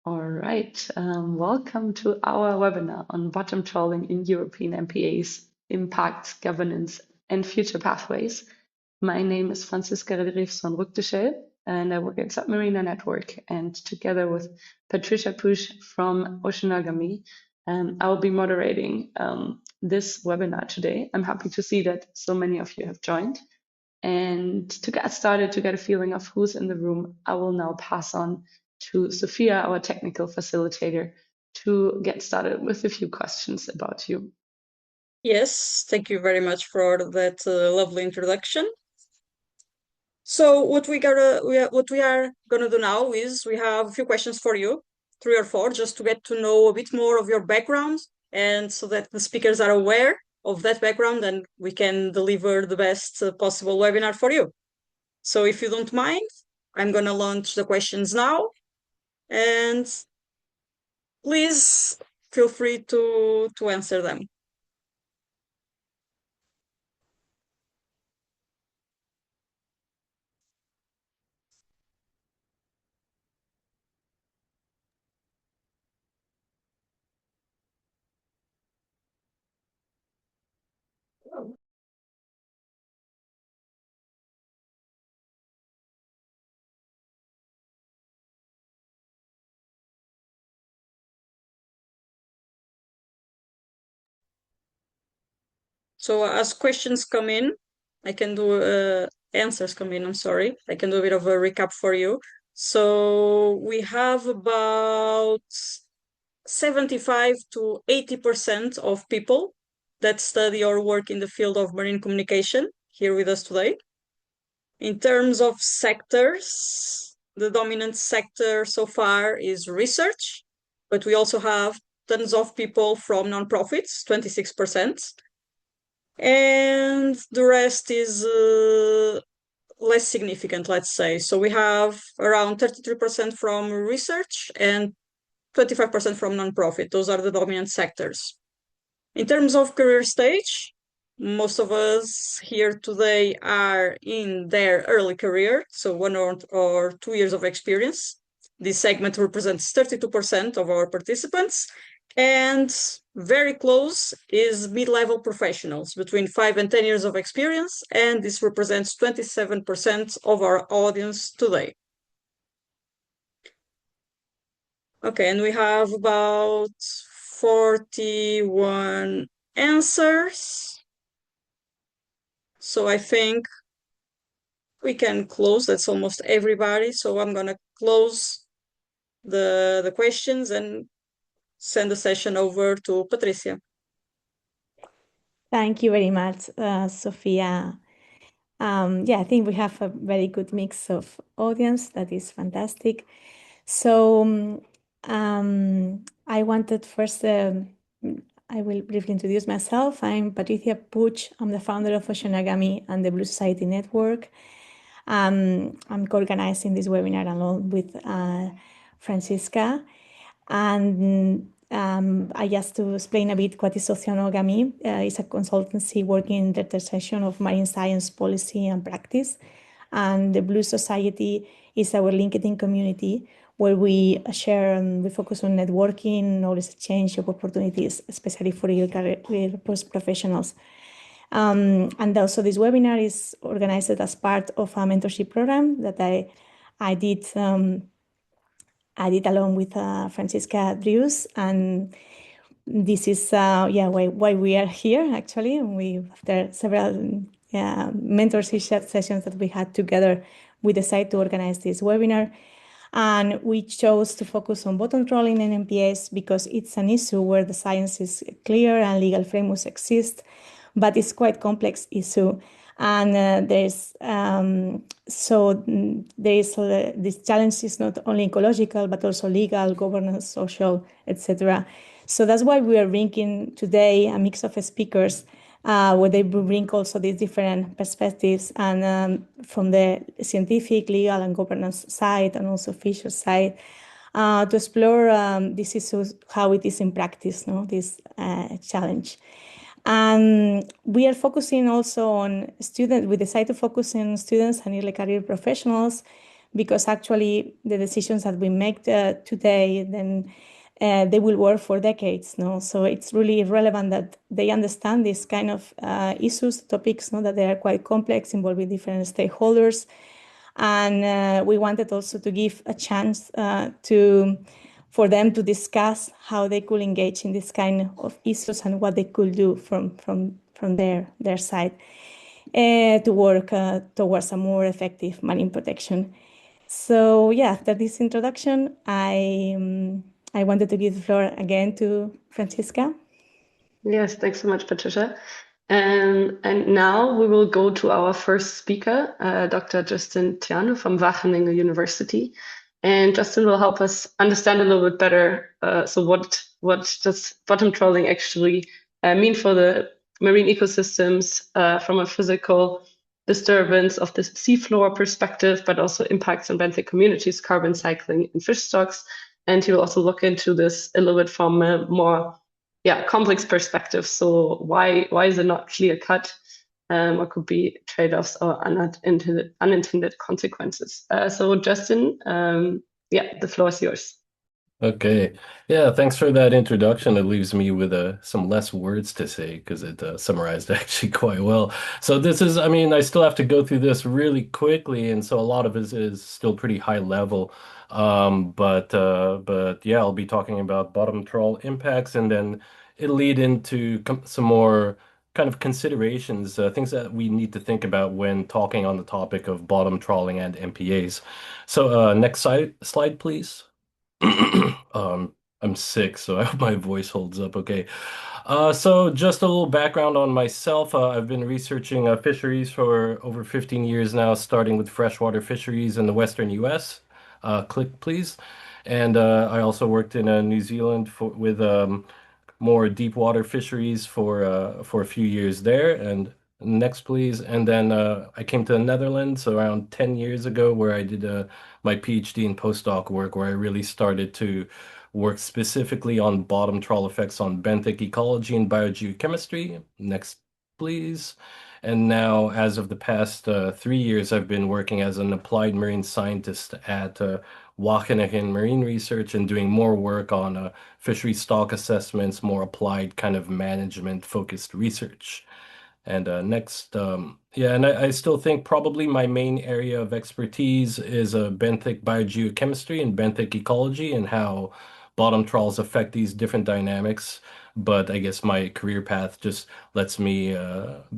All right, welcome to our webinar on bottom trawling in European MPAs, impact, governance, and future pathways. My name is Franziska Rederiefs van Rukteschel, and I work at Submariner Network. And together with Patricia Pusch from Oceanogamy, I will be moderating this webinar today. I'm happy to see that so many of you have joined. And to get started, to get a feeling of who's in the room, I will now pass on to Sophia, our technical facilitator, to get started with a few questions about you. Yes, thank you very much for that lovely introduction. So what we are gonna do now is we have a few questions for you, 3 or 4, just to get to know a bit more of your background, and so that the speakers are aware of that background and we can deliver the best possible webinar for you. So if you don't mind, I'm gonna launch the questions now, and please feel free to answer them. So as questions come in, I can do answers come in, I'm sorry. I can do a bit of a recap for you. So we have about 75 to 80% of people that study or work in the field of marine communication here with us today. In terms of sectors, the dominant sector so far is research, but we also have tons of people from nonprofits, 26%. And the rest is less significant, let's say. So we have around 33% from research and 25% from nonprofit. Those are the dominant sectors. In terms of career stage, most of us here today are in their early career, so 1 or 2 years of experience. This segment represents 32% of our participants, and very close is mid-level professionals between 5 and 10 years of experience, and this represents 27% of our audience today. Okay, and we have about 41 answers. So I think we can close. That's almost everybody. So I'm gonna close the questions and send the session over to Patricia. Thank you very much, Sophia. Yeah, I think we have a very good mix of audience. That is fantastic. So I wanted first, I will briefly introduce myself. I'm Patricia Puig. I'm the founder of Oceanogamy and the Blue Society Network. I'm co-organizing this webinar along with Franziska. And I just to explain a bit what is Oceanogamy. It's a consultancy working in the intersection of marine science policy and practice. And the Blue Society is our LinkedIn community where we share and we focus on networking, knowledge exchange of opportunities, especially for career professionals. And also this webinar is organized as part of a mentorship program that I did along with Franziska Drews, and this is why we are here actually. After several mentorship sessions that we had together, we decided to organize this webinar. And we chose to focus on bottom trawling and MPAs because it's an issue where the science is clear and legal frameworks exist, but it's quite complex issue. And this challenge is not only ecological, but also legal, governance, social, etc. So that's why we are bringing today a mix of speakers where they bring also these different perspectives and from the scientific, legal, and governance side, and also fisher side, to explore this issue, how it is in practice, this challenge. And we are focusing also on students. We decided to focus on students and early career professionals because actually the decisions that we make today, then they will work for decades. No, so it's really relevant that they understand this kind of issues, topics, no, that they are quite complex, involving different stakeholders, and we wanted also to give a chance for them to discuss how they could engage in this kind of issues and what they could do from their side to work towards a more effective marine protection. So yeah, after this introduction, I wanted to give the floor again to Francisca. Yes, thanks so much, Patricia. And now we will go to our first speaker, Dr. Justin Tiano from Wageningen University. And Justin will help us understand a little bit better. So what does bottom trawling actually mean for the marine ecosystems from a physical disturbance of the seafloor perspective, but also impacts on benthic communities, carbon cycling, and fish stocks. And he will also look into this a little bit from a more complex perspective. So why is it not clear cut? What could be trade-offs or unintended consequences? So Justin, the floor is yours. Okay. Yeah, thanks for that introduction. It leaves me with some less words to say because it summarized actually quite well. So this is, I still have to go through this really quickly, and so a lot of it is still pretty high level. But yeah, I'll be talking about bottom trawl impacts, and then it'll lead into some more kind of considerations, things that we need to think about when talking on the topic of bottom trawling and MPAs. So next slide, please. I'm sick, so I hope my voice holds up okay. So just a little background on myself. I've been researching fisheries for over 15 years now, starting with freshwater fisheries in the Western US. Click, please. And I also worked in New Zealand with more deep water fisheries for a few years there. And next, please. And then I came to the Netherlands around 10 years ago, where I did my PhD in postdoc work, where I really started to work specifically on bottom trawl effects on benthic ecology and biogeochemistry. Next, please. And now, as of the past 3 years, I've been working as an applied marine scientist at Wageningen Marine Research and doing more work on fishery stock assessments, more applied kind of management-focused research. And next, and I still think probably my main area of expertise is benthic biogeochemistry and benthic ecology and how bottom trawls affect these different dynamics. But I guess my career path just lets me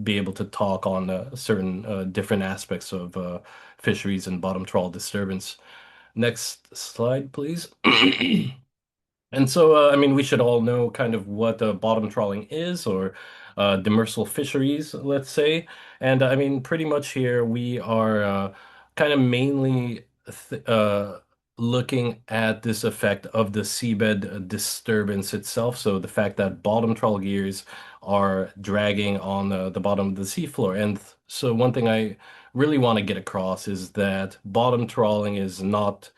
be able to talk on certain different aspects of fisheries and bottom trawl disturbance. Next slide, please. And so, we should all know kind of what bottom trawling is, or demersal fisheries, let's say. And pretty much here we are kind of mainly looking at this effect of the seabed disturbance itself. So the fact that bottom trawl gears are dragging on the bottom of the seafloor. And so one thing I really want to get across is that bottom trawling is not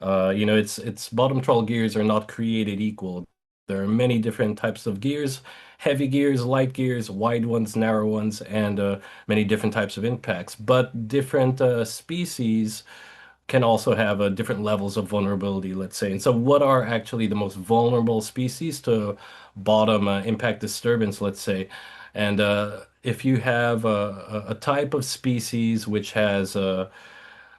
it's bottom trawl gears are not created equal. There are many different types of gears, heavy gears, light gears, wide ones, narrow ones, and many different types of impacts. But different species can also have different levels of vulnerability, let's say. And so what are actually the most vulnerable species to bottom impact disturbance, let's say? And if you have a type of species which has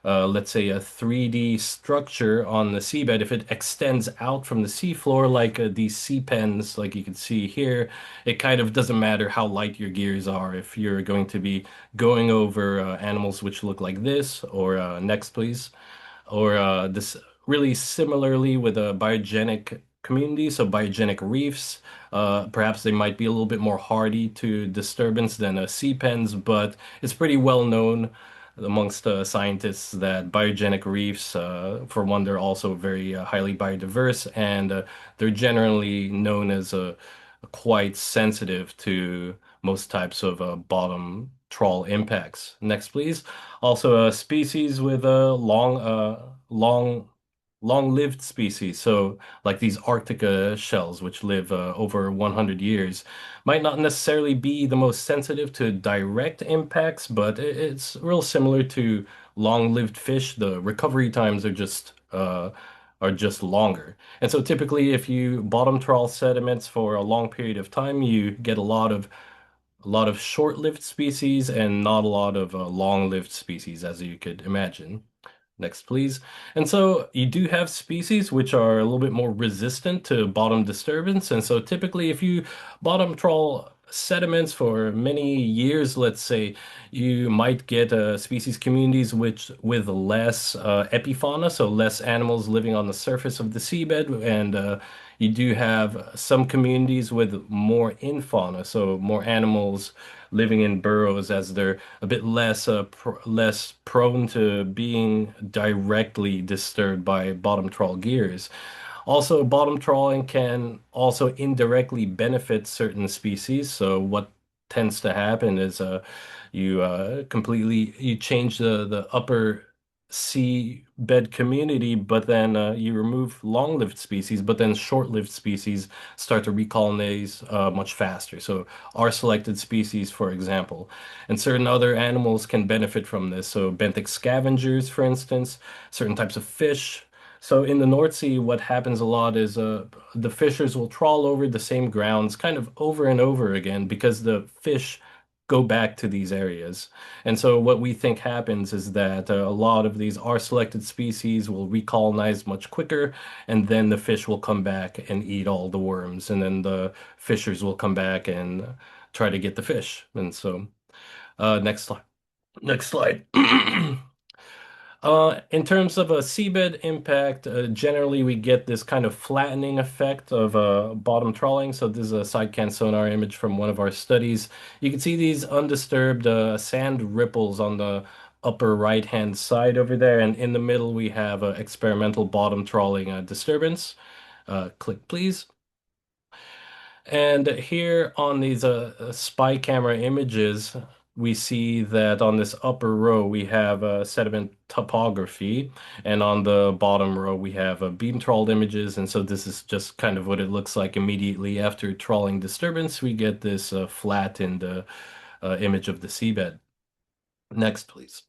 let's say a 3D structure on the seabed, if it extends out from the seafloor like these sea pens, like you can see here, it kind of doesn't matter how light your gears are. If you're going to be going over animals which look like this, or next please, or this really similarly with a biogenic community, so biogenic reefs, perhaps they might be a little bit more hardy to disturbance than sea pens, but it's pretty well known amongst scientists that biogenic reefs, for one, they're also very highly biodiverse, and they're generally known as quite sensitive to most types of bottom trawl impacts. Next, please. Also, a species with a long long-lived species. So, like these Arctic shells, which live over 100 years, might not necessarily be the most sensitive to direct impacts, but it's real similar to long-lived fish. The recovery times are just longer. And so, typically, if you bottom trawl sediments for a long period of time, you get a lot of short-lived species and not a lot of long-lived species, as you could imagine. Next, please. And so you do have species which are a little bit more resistant to bottom disturbance. And so typically, if you bottom trawl sediments for many years, let's say, you might get species communities which with less epifauna, so less animals living on the surface of the seabed, and you do have some communities with more infauna, so more animals living in burrows as they're a bit less prone to being directly disturbed by bottom trawl gears. Also, bottom trawling can also indirectly benefit certain species. So what tends to happen is you change the upper sea bed community, but then you remove long-lived species, but then short-lived species start to recolonize much faster. So our selected species, for example, and certain other animals can benefit from this. So benthic scavengers, for instance, certain types of fish. So in the North Sea, what happens a lot is the fishers will trawl over the same grounds kind of over and over again because the fish go back to these areas. And so what we think happens is that a lot of these are selected species will recolonize much quicker, and then the fish will come back and eat all the worms, and then the fishers will come back and try to get the fish. And so, next slide. Next slide. In terms of a seabed impact, generally we get this kind of flattening effect of bottom trawling. So this is a side-scan sonar image from one of our studies. You can see these undisturbed sand ripples on the upper right-hand side over there, and in the middle we have experimental bottom trawling disturbance. Click, please. And here on these spy camera images, we see that on this upper row we have sediment topography, and on the bottom row we have beam trawled images. And so this is just kind of what it looks like immediately after trawling disturbance. We get this flattened image of the seabed. Next, please.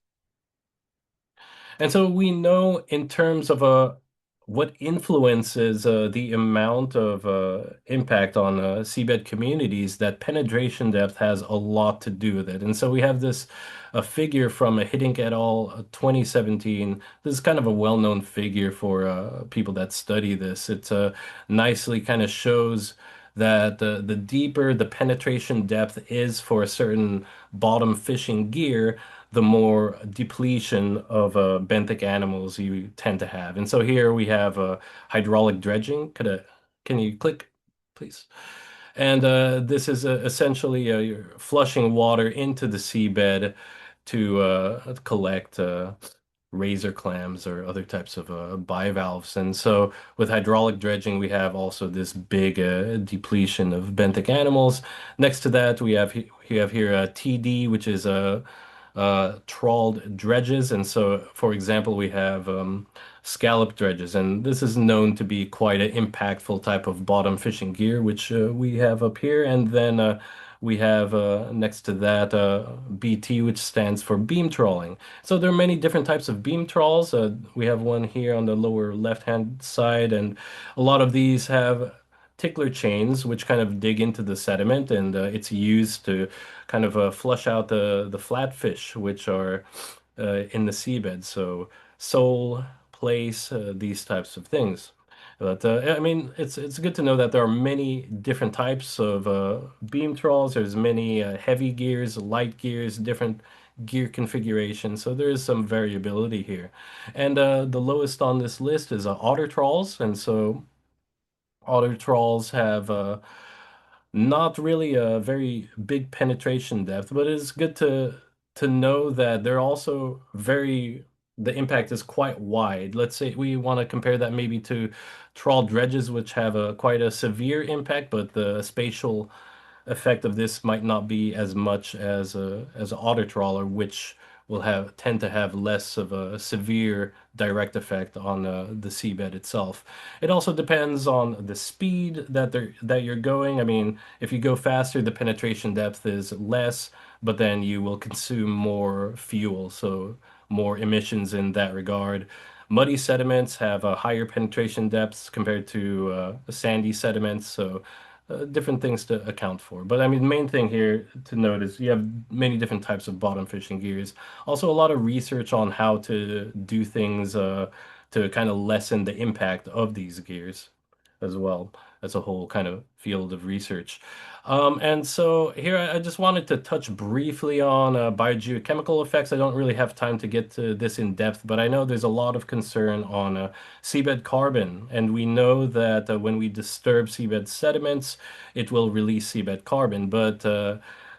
And so we know in terms of what influences the amount of impact on seabed communities, that penetration depth has a lot to do with it. And so we have this a figure from Hiddink et al. 2017. This is kind of a well-known figure for people that study this. It nicely kind of shows that the deeper the penetration depth is for a certain bottom fishing gear, the more depletion of benthic animals you tend to have. And so here we have hydraulic dredging. Can you click, please? And this is essentially you're flushing water into the seabed to collect razor clams or other types of bivalves. And so with hydraulic dredging, we have also this big depletion of benthic animals. Next to that, we have here TD, which is trawled dredges. And so, for example, we have scallop dredges, and this is known to be quite an impactful type of bottom fishing gear, which we have up here. And then we have next to that BT, which stands for beam trawling. So there are many different types of beam trawls. We have one here on the lower left-hand side, and a lot of these have tickler chains, which kind of dig into the sediment, and it's used to kind of flush out the flatfish, which are in the seabed. So sole, place, these types of things. But I mean, it's good to know that there are many different types of beam trawls. There's many heavy gears, light gears, different gear configurations. So there is some variability here. And the lowest on this list is otter trawls. And so otter trawls have not really a very big penetration depth, but it's good to know that they're also the impact is quite wide. Let's say we want to compare that maybe to trawl dredges, which have a quite a severe impact, but the spatial effect of this might not be as much as a otter trawler, which will tend to have less of a severe direct effect on the seabed itself. It also depends on the speed that you're going. I mean, if you go faster, the penetration depth is less, but then you will consume more fuel, so more emissions in that regard. Muddy sediments have a higher penetration depths compared to sandy sediments, so different things to account for. But I mean, the main thing here to note is you have many different types of bottom fishing gears. Also, a lot of research on how to do things to kind of lessen the impact of these gears as well as a whole kind of field of research. And so here I just wanted to touch briefly on biogeochemical effects. I don't really have time to get to this in depth, but I know there's a lot of concern on seabed carbon. And we know that when we disturb seabed sediments, it will release seabed carbon. But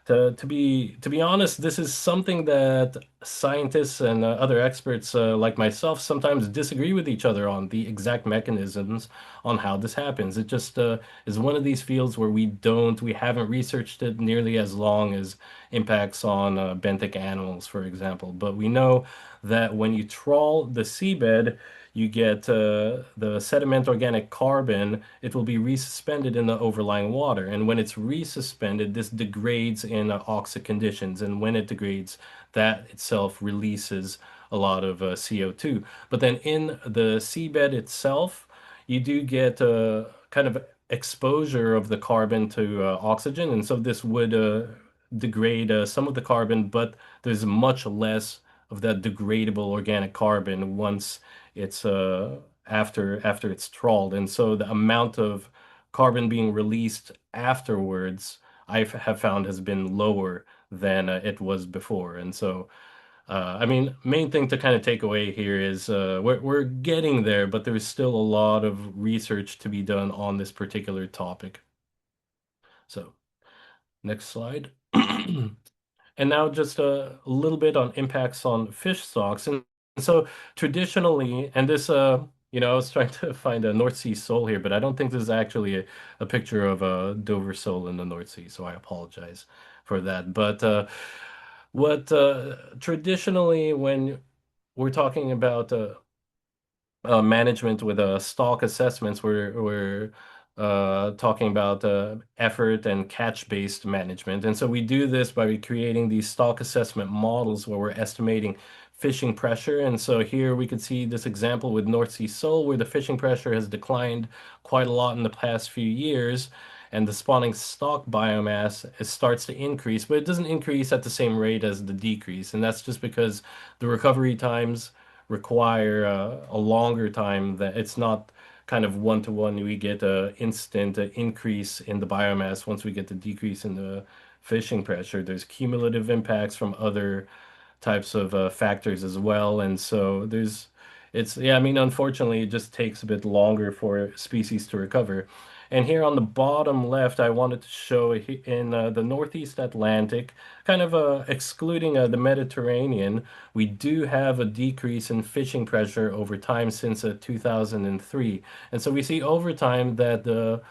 to be honest, this is something that scientists and other experts like myself sometimes disagree with each other on the exact mechanisms on how this happens. It just is one of these fields where we haven't researched it nearly as long as impacts on benthic animals, for example. But we know that when you trawl the seabed, you get the sediment organic carbon, it will be resuspended in the overlying water. And when it's resuspended, this degrades in oxic conditions. And when it degrades, that itself releases a lot of CO2. But then in the seabed itself, you do get a kind of exposure of the carbon to oxygen. And so this would degrade some of the carbon, but there's much less of that degradable organic carbon once it's after it's trawled. And so the amount of carbon being released afterwards, have found has been lower than it was before. And so I mean, main thing to kind of take away here is we're getting there, but there's still a lot of research to be done on this particular topic. So, next slide. And now just a little bit on impacts on fish stocks. And so traditionally, and this, I was trying to find a North Sea sole here, but I don't think this is actually a picture of a Dover sole in the North Sea, so I apologize for that. But what traditionally, when we're talking about management with stock assessments, we're talking about effort and catch-based management. And so we do this by creating these stock assessment models where we're estimating fishing pressure. And so here we could see this example with North Sea sole, where the fishing pressure has declined quite a lot in the past few years. And the spawning stock biomass starts to increase, but it doesn't increase at the same rate as the decrease. And that's just because the recovery times require a longer time, that it's not kind of one to one. We get a instant increase in the biomass once we get the decrease in the fishing pressure. There's cumulative impacts from other types of factors as well. And so yeah, I mean, unfortunately, it just takes a bit longer for species to recover. And here on the bottom left, I wanted to show in the Northeast Atlantic, kind of excluding the Mediterranean, we do have a decrease in fishing pressure over time since 2003. And so we see over time that the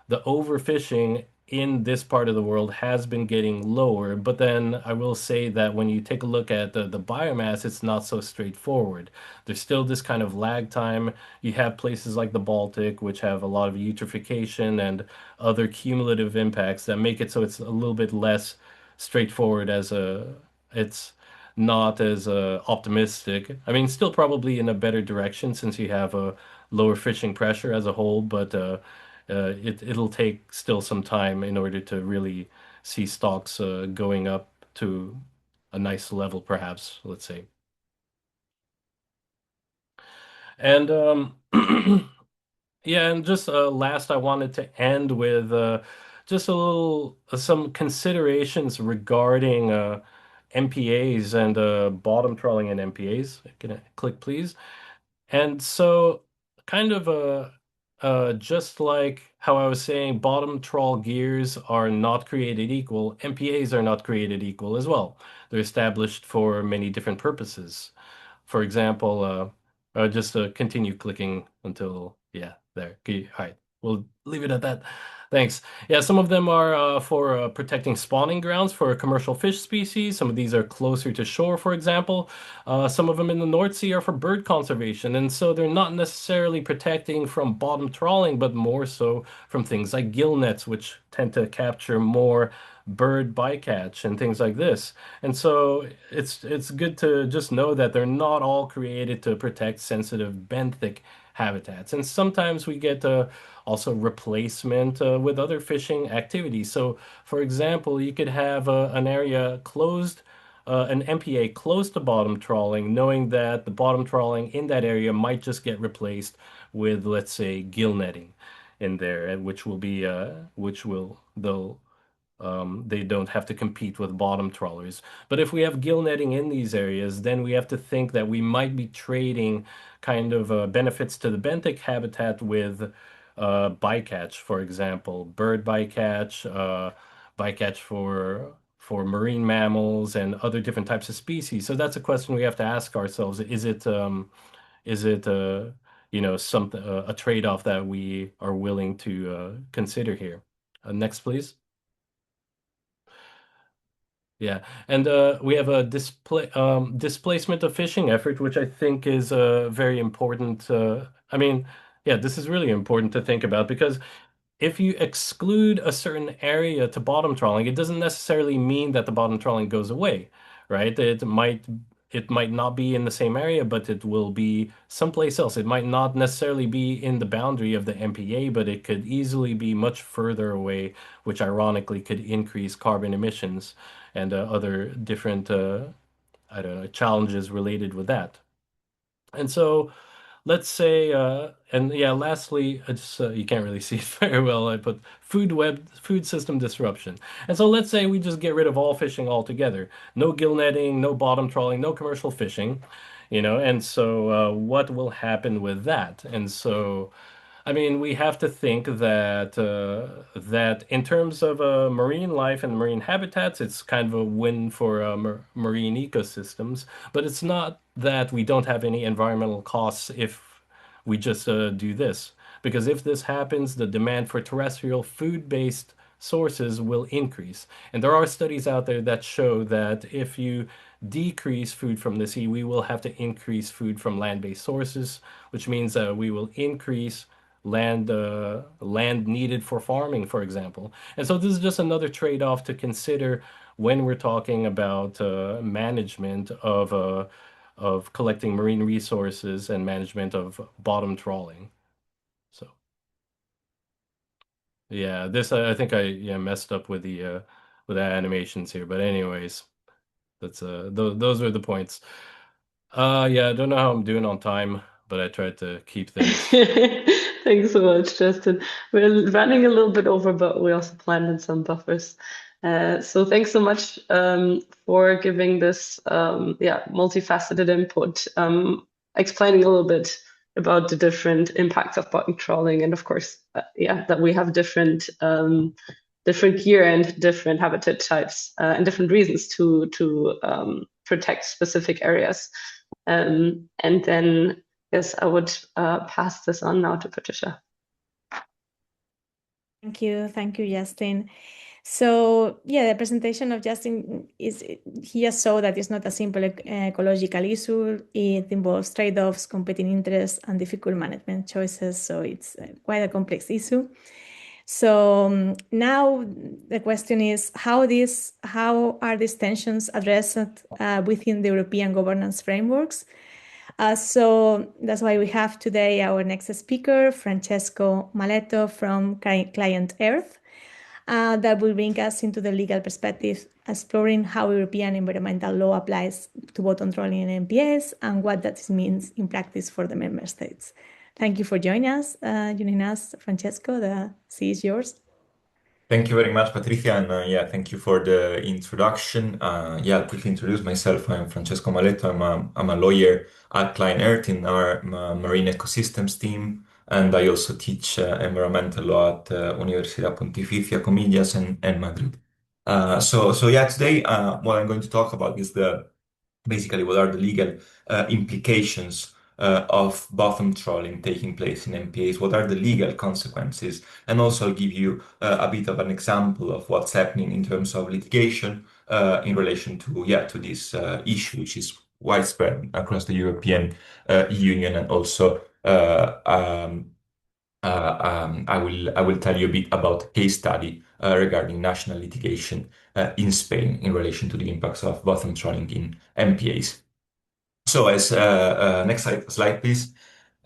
overfishing in this part of the world has been getting lower. But then I will say that when you take a look at the biomass, it's not so straightforward. There's still this kind of lag time. You have places like the Baltic, which have a lot of eutrophication and other cumulative impacts that make it so it's a little bit less straightforward it's not as optimistic. I mean, still probably in a better direction since you have a lower fishing pressure as a whole, but it'll take still some time in order to really see stocks going up to a nice level, perhaps, let's say. And yeah, and just last, I wanted to end with just a little some considerations regarding MPAs and bottom trawling and MPAs. Can I click, please? And so, kind of just like how I was saying, bottom trawl gears are not created equal, MPAs are not created equal as well. They're established for many different purposes. For example, just continue clicking until, yeah, there. Okay, all right. we'll leave it at that. Thanks. Yeah, some of them are for protecting spawning grounds for commercial fish species. Some of these are closer to shore, for example. Some of them in the North Sea are for bird conservation, and so they're not necessarily protecting from bottom trawling, but more so from things like gill nets, which tend to capture more bird bycatch and things like this. And so it's good to just know that they're not all created to protect sensitive benthic habitats. And sometimes we get also replacement with other fishing activities. So, for example, you could have an area closed, an MPA close to bottom trawling, knowing that the bottom trawling in that area might just get replaced with, let's say, gill netting in there, and which will they'll they don't have to compete with bottom trawlers. But if we have gill netting in these areas, then we have to think that we might be trading kind of benefits to the benthic habitat with bycatch, for example, bird bycatch, bycatch for marine mammals and other different types of species. So that's a question we have to ask ourselves. Is it something a trade-off that we are willing to consider here? Next, please. Yeah, and we have a displacement of fishing effort, which I think is very important. I mean, yeah, this is really important to think about because if you exclude a certain area to bottom trawling, it doesn't necessarily mean that the bottom trawling goes away, right? It might not be in the same area, but it will be someplace else. It might not necessarily be in the boundary of the MPA, but it could easily be much further away, which ironically could increase carbon emissions and other different, I don't know, challenges related with that. And so let's say, and yeah, lastly, you can't really see it very well. I put food system disruption. And so let's say we just get rid of all fishing altogether. No gill netting, no bottom trawling, no commercial fishing, and so what will happen with that? And so I mean, we have to think that in terms of marine life and marine habitats, it's kind of a win for marine ecosystems. But it's not that we don't have any environmental costs if we just do this. Because if this happens, the demand for terrestrial food-based sources will increase. And there are studies out there that show that if you decrease food from the sea, we will have to increase food from land-based sources, which means we will increase land needed for farming, for example. And so this is just another trade-off to consider when we're talking about management of collecting marine resources and management of bottom trawling. So yeah, this I think I messed up with the animations here, but anyways, that's those are the points. Yeah, I don't know how I'm doing on time, but I tried to keep things. Thanks so much, Justin. We're running a little bit over, but we also planned in some buffers. So thanks so much for giving this multifaceted input, explaining a little bit about the different impacts of bottom trawling, and of course, that we have different gear and different habitat types and different reasons to protect specific areas. And then, yes, I would pass this on now to Patricia. Thank you, Justin. So yeah, the presentation of Justin he just saw that it's not a simple ecological issue. It involves trade-offs, competing interests, and difficult management choices. So it's quite a complex issue. So now the question is how are these tensions addressed within the European governance frameworks? So that's why we have today our next speaker, Francesco Maletto from Client Earth, that will bring us into the legal perspective, exploring how European environmental law applies to bottom trawling and MPAs and what that means in practice for the member states. Thank you for joining us, Francesco. The seat is yours. Thank you very much, Patricia, and thank you for the introduction. I'll quickly introduce myself. I'm Francesco Maletto. I'm a lawyer at Client Earth in our marine ecosystems team, and I also teach environmental law at Universidad Pontificia Comillas and Madrid. Today what I'm going to talk about is basically what are the legal implications of bottom trawling taking place in MPAs? What are the legal consequences? And also I'll give you a bit of an example of what's happening in terms of litigation in relation to this issue, which is widespread across the European Union. And also I will tell you a bit about a case study regarding national litigation in Spain in relation to the impacts of bottom trawling in MPAs. So as next slide, please.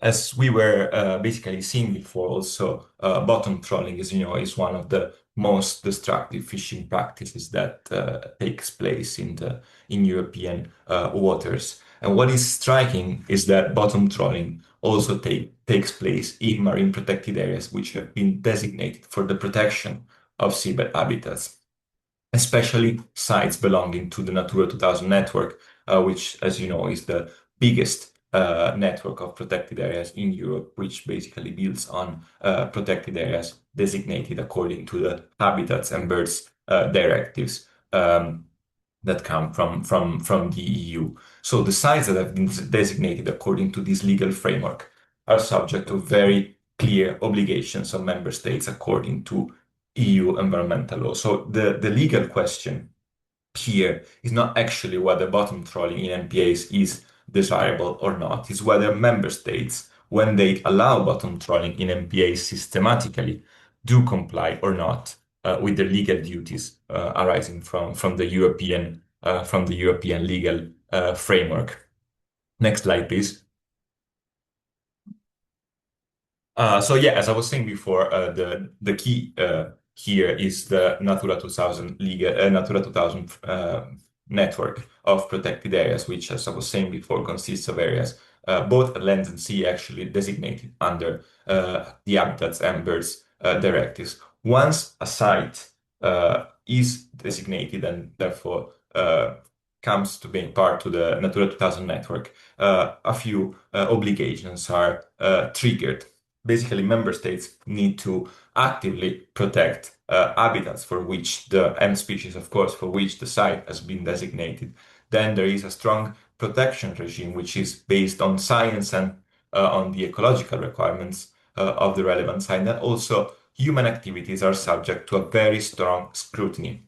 As we were basically seeing before, also bottom trawling is one of the most destructive fishing practices that takes place in European waters. And what is striking is that bottom trawling also takes place in marine protected areas which have been designated for the protection of seabed habitats, especially sites belonging to the Natura 2000 network, which, as you know, is the biggest network of protected areas in Europe, which basically builds on protected areas designated according to the habitats and birds directives that come from the EU. So the sites that have been designated according to this legal framework are subject to very clear obligations of member states according to EU environmental law. So the legal question here is not actually whether bottom trawling in MPAs is desirable or not. It's whether member states, when they allow bottom trawling in MPAs systematically, do comply or not with the legal duties arising from the European legal framework. Next slide, please. So yeah, as I was saying before, the key here is the Natura 2000 Natura 2000 network of protected areas, which, as I was saying before, consists of areas both at land and sea actually designated under the Habitats and Birds directives. Once a site is designated and therefore comes to being part of the Natura 2000 network, a few obligations are triggered. Basically, member states need to actively protect habitats for which and species, of course, for which the site has been designated. Then there is a strong protection regime, which is based on science and on the ecological requirements of the relevant site. And also, human activities are subject to a very strong scrutiny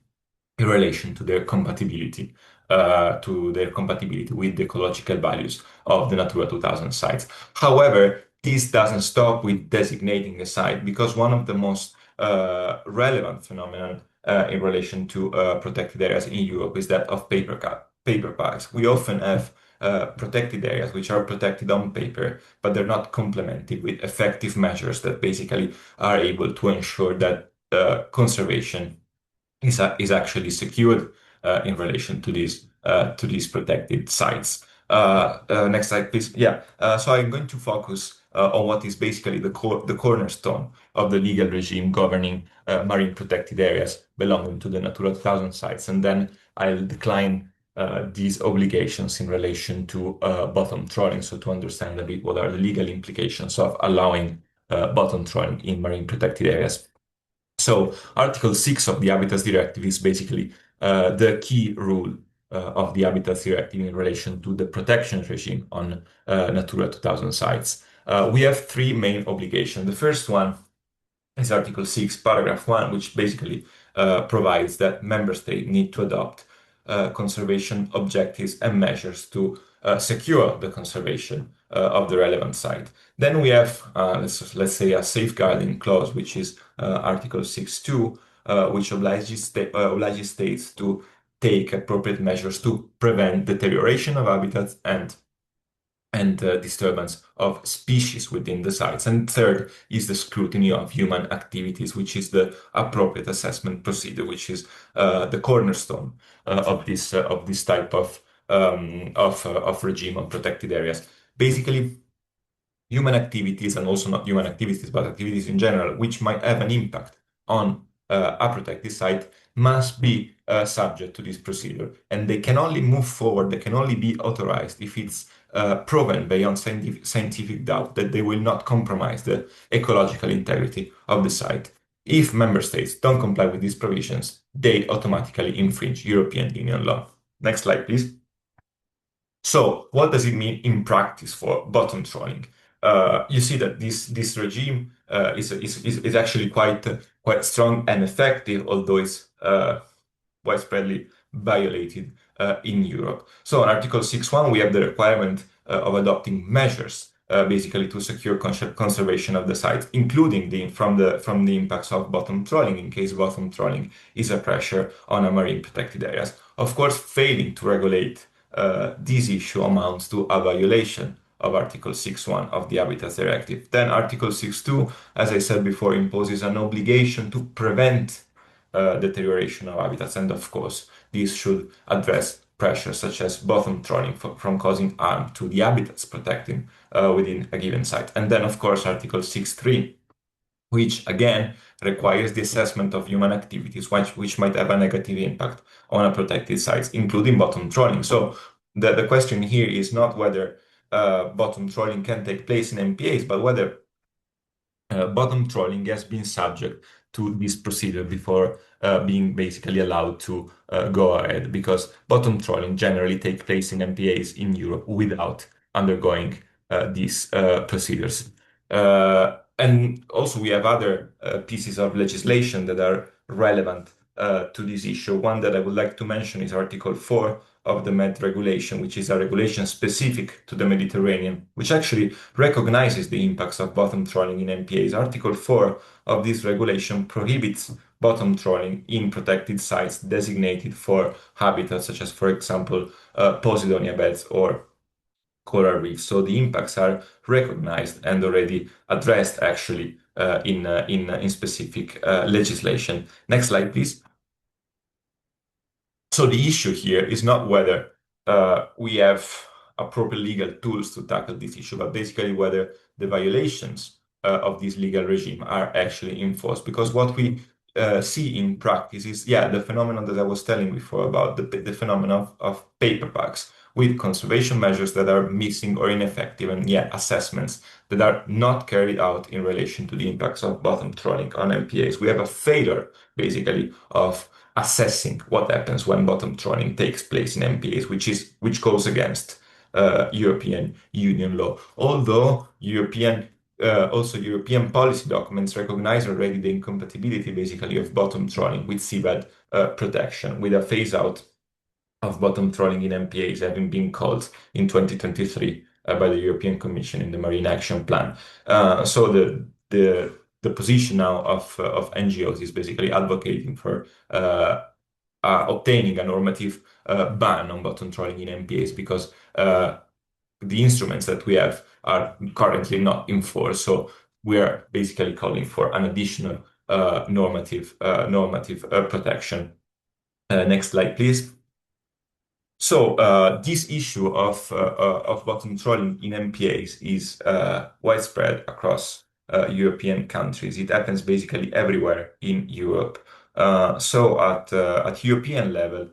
in relation to their compatibility with the ecological values of the Natura 2000 sites. However, this doesn't stop with designating a site, because one of the most relevant phenomena in relation to protected areas in Europe is that of paper parks. We often have protected areas which are protected on paper, but they're not complemented with effective measures that basically are able to ensure that conservation is actually secured in relation to these protected sites. Next slide, please. Yeah. So I'm going to focus on what is basically the cornerstone of the legal regime governing marine protected areas belonging to the Natura 2000 sites, and then I'll decline these obligations in relation to bottom trawling, so to understand a bit what are the legal implications of allowing bottom trawling in marine protected areas. So Article 6 of the Habitats Directive is basically the key rule of the Habitats Directive in relation to the protection regime on Natura 2000 sites. We have three main obligations. The first one is Article 6, Paragraph 1, which basically provides that member states need to adopt conservation objectives and measures to secure the conservation of the relevant site. Then we have, let's say, a safeguarding clause, which is Article 6.2, which obliges states to take appropriate measures to prevent deterioration of habitats and disturbance of species within the sites. And third is the scrutiny of human activities, which is the appropriate assessment procedure, which is the cornerstone of this type of regime on protected areas. Basically, human activities, and also not human activities, but activities in general, which might have an impact on a protected site, must be subject to this procedure. And they can only move forward, they can only be authorized if it's proven beyond scientific doubt that they will not compromise the ecological integrity of the site. If member states don't comply with these provisions, they automatically infringe European Union law. Next slide, please. So what does it mean in practice for bottom trawling? You see that this regime is actually quite strong and effective, although it's widespreadly violated in Europe. So in Article 6.1, we have the requirement of adopting measures basically to secure conservation of the site, including from the impacts of bottom trawling, in case bottom trawling is a pressure on a marine protected areas. Of course, failing to regulate this issue amounts to a violation of Article 6.1 of the Habitats Directive. Then Article 6.2, as I said before, imposes an obligation to prevent deterioration of habitats, and of course, this should address pressures such as bottom trawling from causing harm to the habitats protecting within a given site. And then, of course, Article 6.3, which again requires the assessment of human activities which might have a negative impact on a protected sites, including bottom trawling. So the question here is not whether bottom trawling can take place in MPAs, but whether bottom trawling has been subject to this procedure before being basically allowed to go ahead, because bottom trawling generally take place in MPAs in Europe without undergoing these procedures. And also we have other pieces of legislation that are relevant to this issue. One that I would like to mention is Article 4 of the MED regulation, which is a regulation specific to the Mediterranean, which actually recognizes the impacts of bottom trawling in MPAs. Article 4 of this regulation prohibits bottom trawling in protected sites designated for habitats, such as, for example, Posidonia beds or coral reefs. So the impacts are recognized and already addressed actually in specific legislation. Next slide, please. So the issue here is not whether we have appropriate legal tools to tackle this issue, but basically whether the violations of this legal regime are actually enforced. Because what we see in practice is, the phenomenon that I was telling before about the phenomenon of paper bags with conservation measures that are missing or ineffective, and assessments that are not carried out in relation to the impacts of bottom trawling on MPAs. We have a failure, basically, of assessing what happens when bottom trawling takes place in MPAs, which goes against European Union law. Although European policy documents recognize already the incompatibility, basically, of bottom trawling with seabed protection, with a phase out of bottom trawling in MPAs having been called in 2023 by the European Commission in the Marine Action Plan. So the position now of NGOs is basically advocating for obtaining a normative ban on bottom trawling in MPAs, because the instruments that we have are currently not enforced. So we are basically calling for an additional normative protection. Next slide, please. So this issue of bottom trawling in MPAs is widespread across European countries. It happens basically everywhere in Europe. So at European level,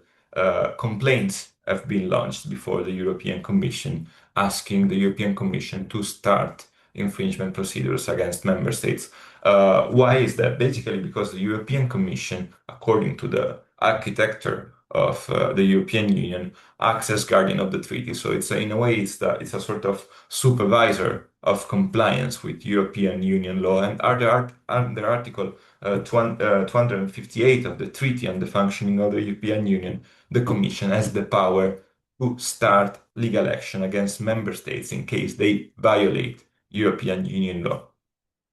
complaints have been launched before the European Commission, asking the European Commission to start infringement procedures against member states. Why is that? Basically because the European Commission, according to the architecture of the European Union, acts as guardian of the treaty. So in a way, it's a sort of supervisor of compliance with European Union law. And under Article 258 of the Treaty on the Functioning of the European Union, the Commission has the power to start legal action against member states in case they violate European Union law.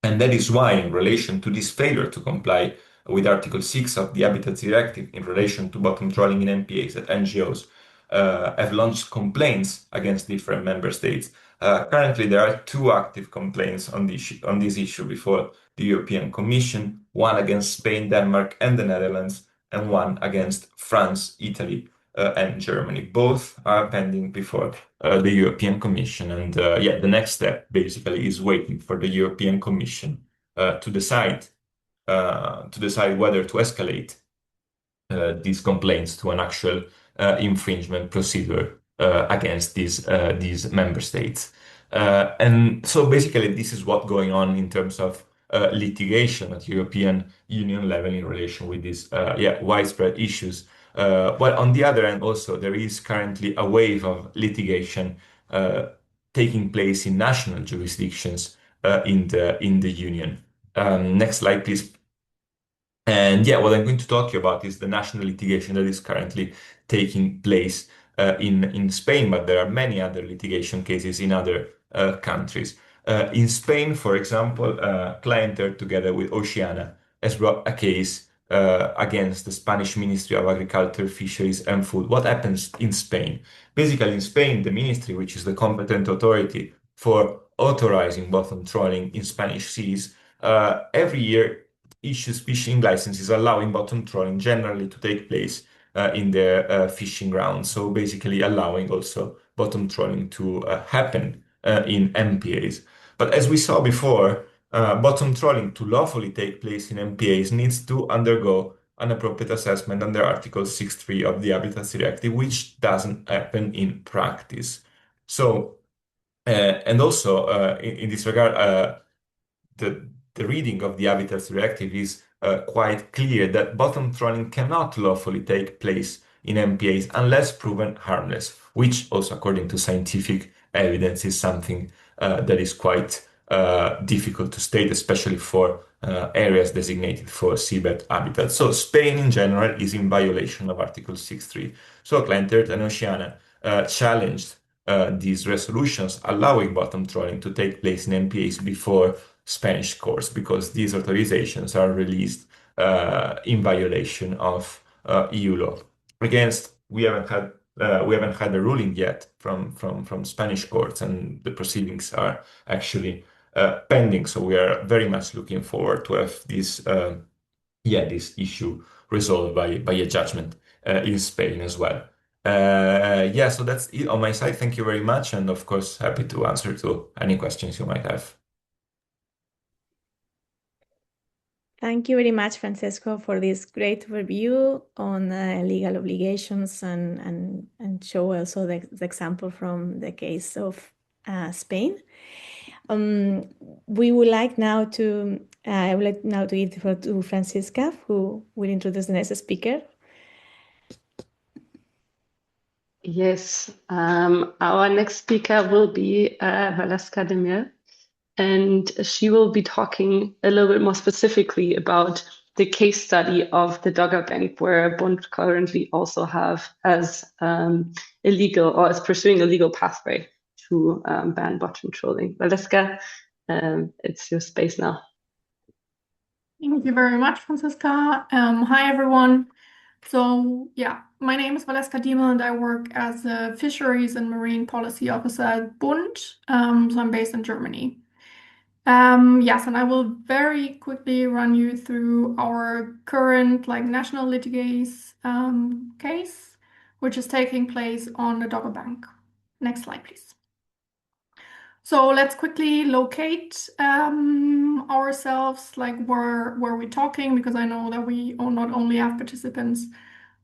And that is why, in relation to this failure to comply with Article 6 of the Habitats Directive in relation to bottom trawling in MPAs, that NGOs have launched complaints against different member states. Currently, there are 2 active complaints on this issue before the European Commission, one against Spain, Denmark, and the Netherlands, and one against France, Italy, and Germany. Both are pending before the European Commission. And the next step basically is waiting for the European Commission to decide whether to escalate these complaints to an actual infringement procedure against these member states. And so basically this is what's going on in terms of litigation at European Union level in relation with these widespread issues Well, on the other hand, also there is currently a wave of litigation taking place in national jurisdictions in the Union. Next slide, please. And yeah, what I'm going to talk to you about is the national litigation that is currently taking place in Spain, but there are many other litigation cases in other countries. In Spain, for example, Clienter, together with Oceana, has brought a case against the Spanish Ministry of Agriculture, Fisheries and Food. What happens in Spain? Basically, in Spain, the ministry, which is the competent authority for authorizing bottom trawling in Spanish seas, every year issues fishing licenses allowing bottom trawling generally to take place in their fishing grounds. So basically allowing also bottom trawling to happen in MPAs. But as we saw before, bottom trawling to lawfully take place in MPAs needs to undergo an appropriate assessment under Article 6.3 of the Habitats Directive, which doesn't happen in practice. So, and also in this regard, the reading of the Habitats Directive is quite clear that bottom trawling cannot lawfully take place in MPAs unless proven harmless, which also, according to scientific evidence, is something that is quite difficult to state, especially for areas designated for seabed habitats. So Spain in general is in violation of Article 6.3. So Clienter and Oceana challenged these resolutions allowing bottom trawling to take place in MPAs before Spanish courts, because these authorizations are released in violation of EU law. Against, we haven't had a ruling yet from Spanish courts, and the proceedings are actually pending. So we are very much looking forward to have this issue resolved by a judgment in Spain as well. So that's it on my side. Thank you very much, and of course, happy to answer to any questions you might have. Thank you very much, Francesco, for this great review on legal obligations and show also the example from the case of Spain. We would like now to I would like now to give the floor to Francisca, who will introduce the next speaker. Yes, our next speaker will be Valeska Demir, and she will be talking a little bit more specifically about the case study of the Dogger Bank, where Bund currently also as illegal or is pursuing a legal pathway to ban bottom trawling. Valeska, it's your space now. Thank you very much, Francisca. Hi, everyone. So yeah, my name is Valeska Demir and I work as a Fisheries and Marine Policy Officer at Bund. So I'm based in Germany. Yes, and I will very quickly run you through our current national litigation case, which is taking place on the Dogger Bank. Next slide, please. So let's quickly locate ourselves, where we're talking, because I know that we not only have participants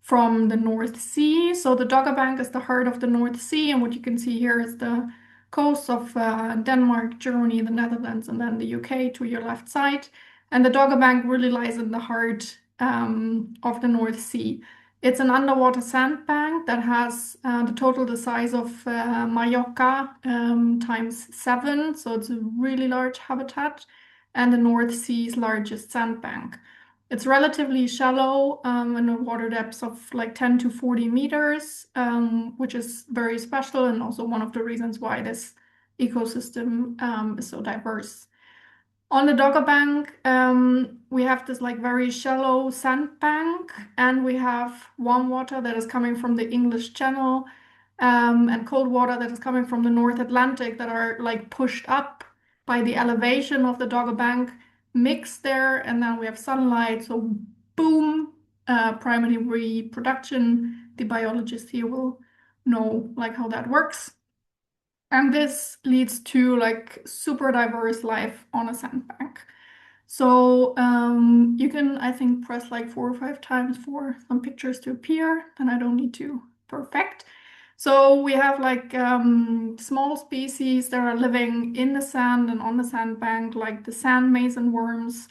from the North Sea. So the Dogger Bank is the heart of the North Sea, and what you can see here is the coast of Denmark, Germany, the Netherlands, and then the UK to your left side. And the Dogger Bank really lies in the heart of the North Sea. It's an underwater sandbank that has the size of Mallorca ×7, so it's a really large habitat, and the North Sea's largest sandbank. It's relatively shallow and a water depth of 10 to 40 meters, which is very special and also one of the reasons why this ecosystem is so diverse. On the Dogger Bank, we have this very shallow sandbank, and we have warm water that is coming from the English Channel and cold water that is coming from the North Atlantic that are pushed up by the elevation of the Dogger Bank, mixed there, and then we have sunlight. So boom, primary reproduction. The biologists here will know how that works. And this leads to super diverse life on a sandbank. So you can, I think, press 4 or 5 times for some pictures to appear, and I don't need to perfect. So we have small species that are living in the sand and on the sandbank, like the sand mason worms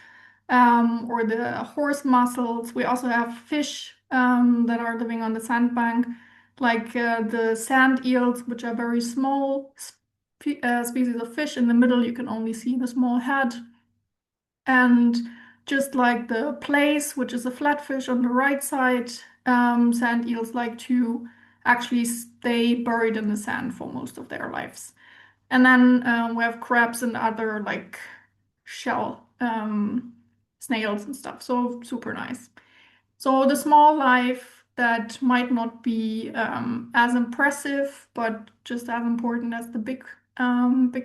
or the horse mussels. We also have fish that are living on the sandbank, like the sand eels, which are very small species of fish. In the middle, you can only see the small head. And just like the plaice, which is a flatfish on the right side, sand eels like to actually stay buried in the sand for most of their lives. And then we have crabs and other like shell snails and stuff. So super nice. So the small life that might not be as impressive, but just as important as the big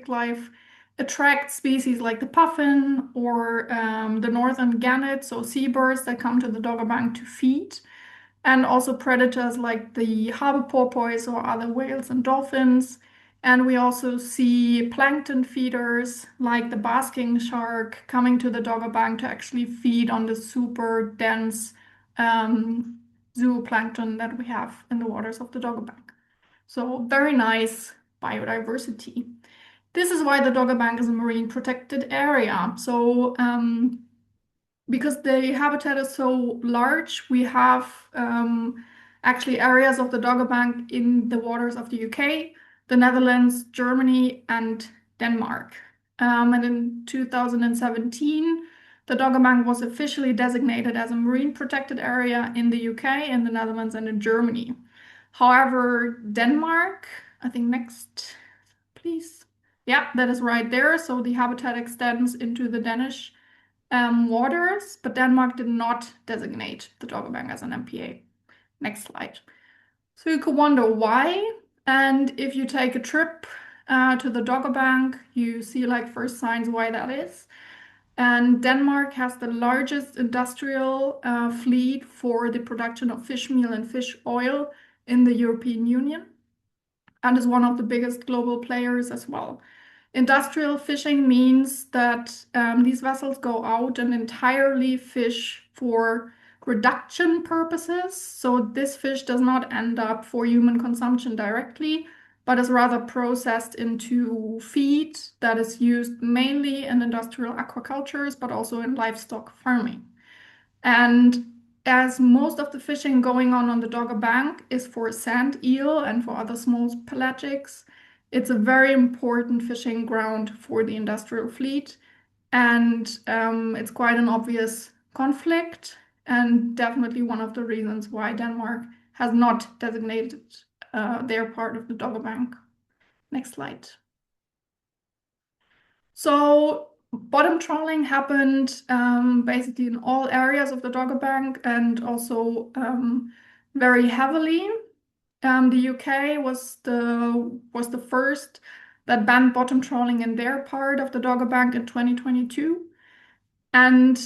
life, attracts species like the puffin or the northern gannet, so seabirds that come to the Dogger Bank to feed, and also predators like the harbor porpoise or other whales and dolphins. And we also see plankton feeders like the basking shark coming to the Dogger Bank to actually feed on the super dense zooplankton that we have in the waters of the Dogger Bank. So very nice biodiversity. This is why the Dogger Bank is a marine protected area. So because the habitat is so large, we have actually areas of the Dogger Bank in the waters of the UK, the Netherlands, Germany, and Denmark. And in 2017, the Dogger Bank was officially designated as a marine protected area in the UK, in the Netherlands, and in Germany. However, Denmark, I think next, please. Yeah, that is right there. So the habitat extends into the Danish waters, but Denmark did not designate the Dogger Bank as an MPA. Next slide. So you could wonder why. And if you take a trip to the Dogger Bank, you see like first signs why that is. And Denmark has the largest industrial fleet for the production of fish meal and fish oil in the European Union, and is one of the biggest global players as well. Industrial fishing means that these vessels go out and entirely fish for reduction purposes. So this fish does not end up for human consumption directly, but is rather processed into feed that is used mainly in industrial aquacultures, but also in livestock farming. And as most of the fishing going on the Dogger Bank is for sand eel and for other small pelagics, it's a very important fishing ground for the industrial fleet. And it's quite an obvious conflict, and definitely one of the reasons why Denmark has not designated their part of the Dogger Bank. Next slide. So bottom trawling happened basically in all areas of the Dogger Bank, and also very heavily. The UK was the first that banned bottom trawling in their part of the Dogger Bank in 2022. And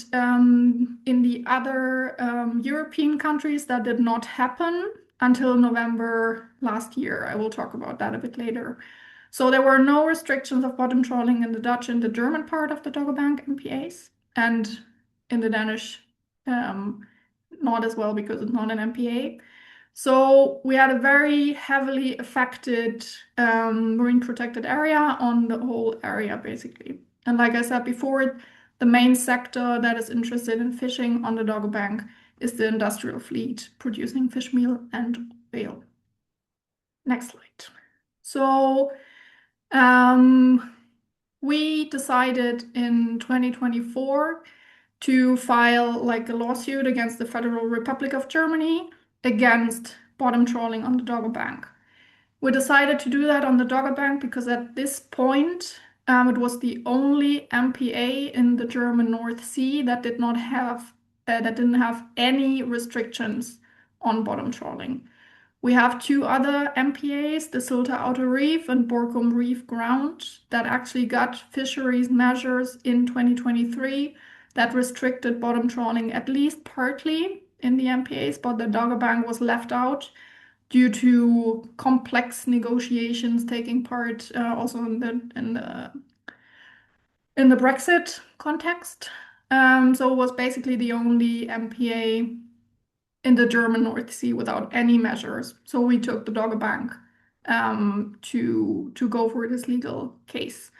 in the other European countries, that did not happen until November last year. I will talk about that a bit later. So there were no restrictions of bottom trawling in the Dutch and the German part of the Dogger Bank MPAs, and in the Danish, not as well because it's not an MPA. So we had a very heavily affected marine protected area on the whole area, basically. And like I said before, the main sector that is interested in fishing on the Dogger Bank is the industrial fleet producing fish meal and oil. Next slide. So we decided in 2024 to file like a lawsuit against the Federal Republic of Germany against bottom trawling on the Dogger Bank. We decided to do that on the Dogger Bank because at this point it was the only MPA in the German North Sea that didn't have any restrictions on bottom trawling. We have two other MPAs, the Sylter Outer Reef and Borkum Reef Ground, that actually got fisheries measures in 2023 that restricted bottom trawling at least partly in the MPAs, but the Dogger Bank was left out due to complex negotiations taking part also in the Brexit context. So it was basically the only MPA in the German North Sea without any measures. So we took the Dogger Bank to go for this legal case.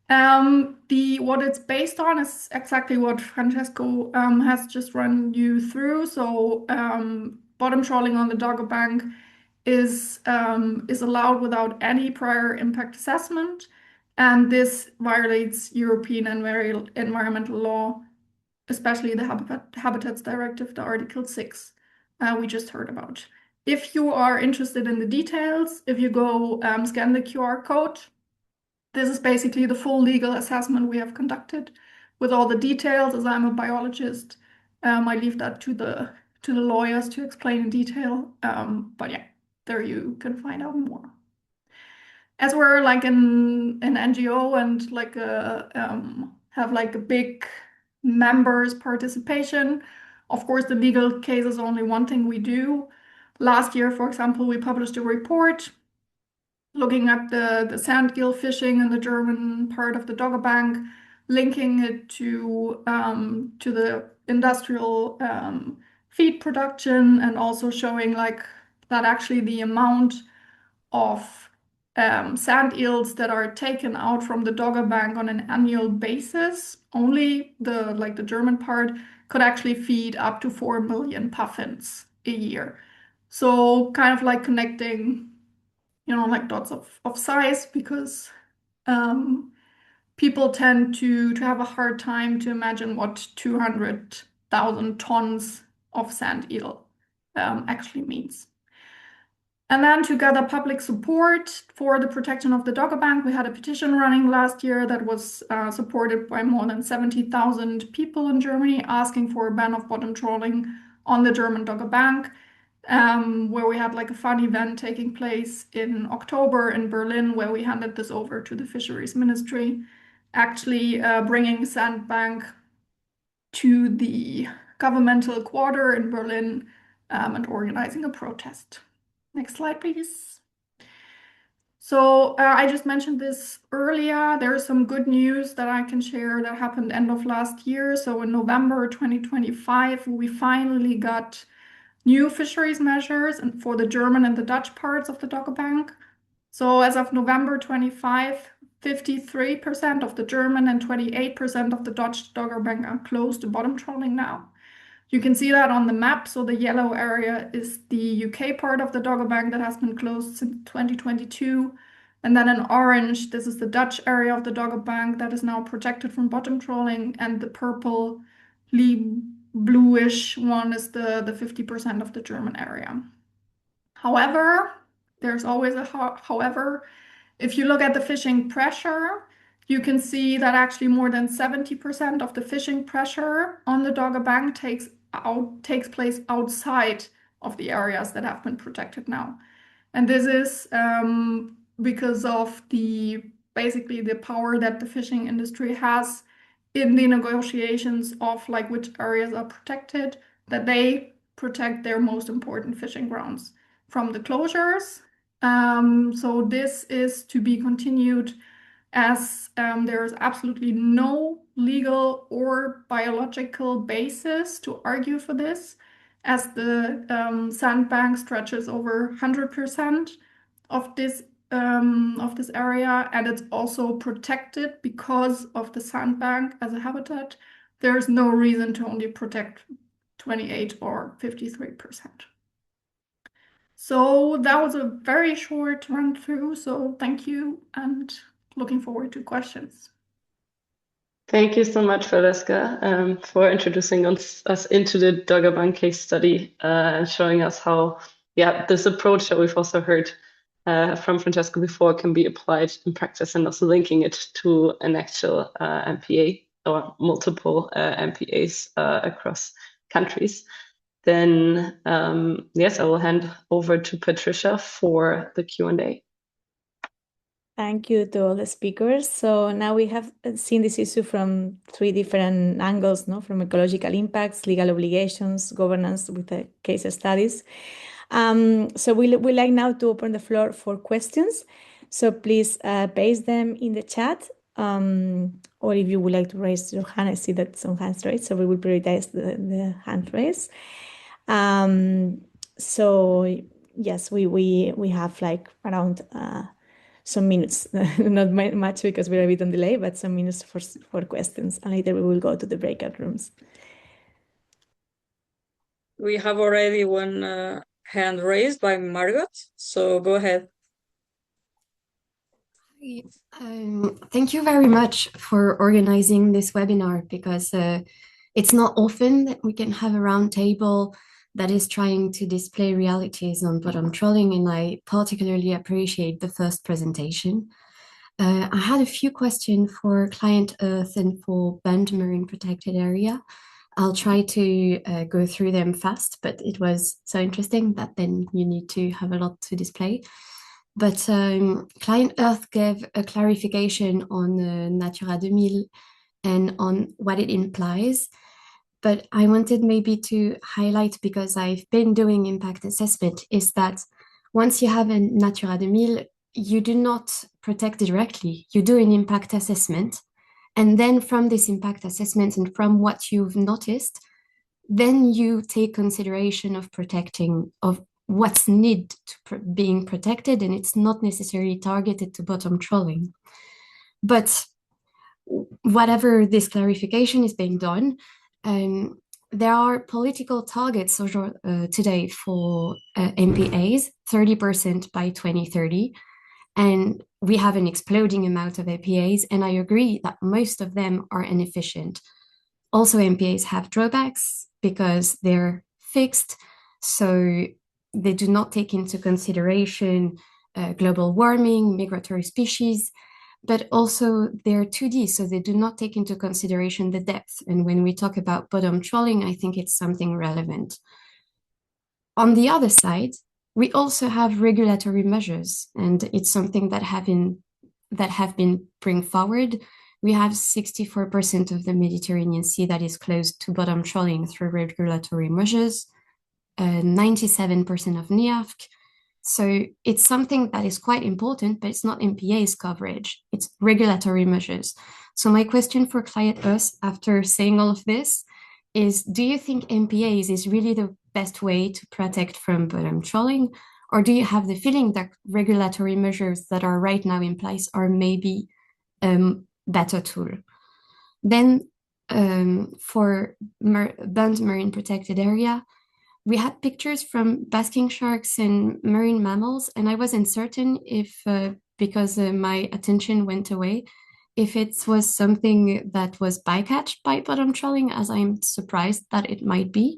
What it's based on is exactly what Francesco has just run you through. So bottom trawling on the Dogger Bank is allowed without any prior impact assessment, and this violates European environmental law, especially the Habitats Directive, the Article 6 we just heard about. If you are interested in the details, if you go scan the QR code, this is basically the full legal assessment we have conducted with all the details. As I'm a biologist, I leave that to the lawyers to explain in detail. But yeah, there you can find out more. As we're like an NGO and like have like a big members participation, of course the legal case is only one thing we do. Last year, for example, we published a report looking at the sand eel fishing in the German part of the Dogger Bank, linking it to the industrial feed production, and also showing like that actually the amount of sand eels that are taken out from the Dogger Bank on an annual basis, only the German part, could actually feed up to 4 million puffins a year. So kind of like connecting, like dots of size, because people tend to have a hard time to imagine what 200,000 tons of sand eel actually means. And then to gather public support for the protection of the Dogger Bank, we had a petition running last year that was supported by more than 70,000 people in Germany, asking for a ban of bottom trawling on the German Dogger Bank, where we had like a fun event taking place in October in Berlin, where we handed this over to the Fisheries Ministry, actually bringing sandbank to the governmental quarter in Berlin and organizing a protest. Next slide, please. So I just mentioned this earlier. There is some good news that I can share that happened end of last year. So in November 2025, we finally got new fisheries measures for the German and the Dutch parts of the Dogger Bank. So as of November 25, 53% of the German and 28% of the Dutch Dogger Bank are closed to bottom trawling now. You can see that on the map. So the yellow area is the UK part of the Dogger Bank that has been closed since 2022. And then in orange, this is the Dutch area of the Dogger Bank that is now protected from bottom trawling. And the purpley bluish one is the 50% of the German area. However, there's always a however. If you look at the fishing pressure, you can see that actually more than 70% of the fishing pressure on the Dogger Bank takes place outside of the areas that have been protected now. And this is because of basically the power that the fishing industry has in the negotiations of like which areas are protected, that they protect their most important fishing grounds from the closures. So this is to be continued, as there is absolutely no legal or biological basis to argue for this, as the sandbank stretches over 100% of this area, and it's also protected because of the sandbank as a habitat. There's no reason to only protect 28 or 53%. So that was a very short run through. So thank you, and looking forward to questions. Thank you so much, Valeska, for introducing us into the Dogger Bank case study and showing us how, this approach that we've also heard from Francesco before can be applied in practice, and also linking it to an actual MPA or multiple MPAs across countries. Then, yes, I will hand over to Patricia for the Q&A. Thank you to all the speakers. So now we have seen this issue from 3 different angles, no? From ecological impacts, legal obligations, governance with the case studies. So we like now to open the floor for questions. So please paste them in the chat, or if you would like to raise your hand, I see that some hands raised, so we will prioritize the hand raise. So yes, we have like around some minutes, not much because we're a bit on delay, but some minutes for questions. And later we will go to the breakout rooms. We have already one hand raised by Margot, so go ahead. Thank you very much for organizing this webinar, because it's not often that we can have a roundtable that is trying to display realities on bottom trawling, and I particularly appreciate the first presentation. I had a few questions for Client Earth and for Bent Marine Protected Area. I'll try to go through them fast, but it was so interesting that then you need to have a lot to display. But Client Earth gave a clarification on Natura 2000 and on what it implies. But I wanted maybe to highlight, because I've been doing impact assessment, is that once you have a Natura 2000, you do not protect directly. You do an impact assessment. And then from this impact assessment and from what you've noticed, then you take consideration of protecting, of what's needed to being protected, and it's not necessarily targeted to bottom trawling. But whatever this clarification is being done, there are political targets today for MPAs, 30% by 2030. And we have an exploding amount of MPAs, and I agree that most of them are inefficient. Also, MPAs have drawbacks because they're fixed, so they do not take into consideration global warming, migratory species, but also they're 2D, so they do not take into consideration the depth. And when we talk about bottom trawling, I think it's something relevant. On the other side, we also have regulatory measures, and it's something that have been bring forward. We have 64% of the Mediterranean Sea that is closed to bottom trawling through regulatory measures, 97% of NIAFC. So it's something that is quite important, but it's not MPA's coverage, it's regulatory measures. So my question for Client Earth, after saying all of this, is do you think MPAs is really the best way to protect from bottom trawling? Or do you have the feeling that regulatory measures that are right now in place are maybe better tool? Then for Bent Marine Protected Area, we had pictures from basking sharks and marine mammals, and I was uncertain if, because my attention went away, if it was something that was bycatch by bottom trawling, as I'm surprised that it might be.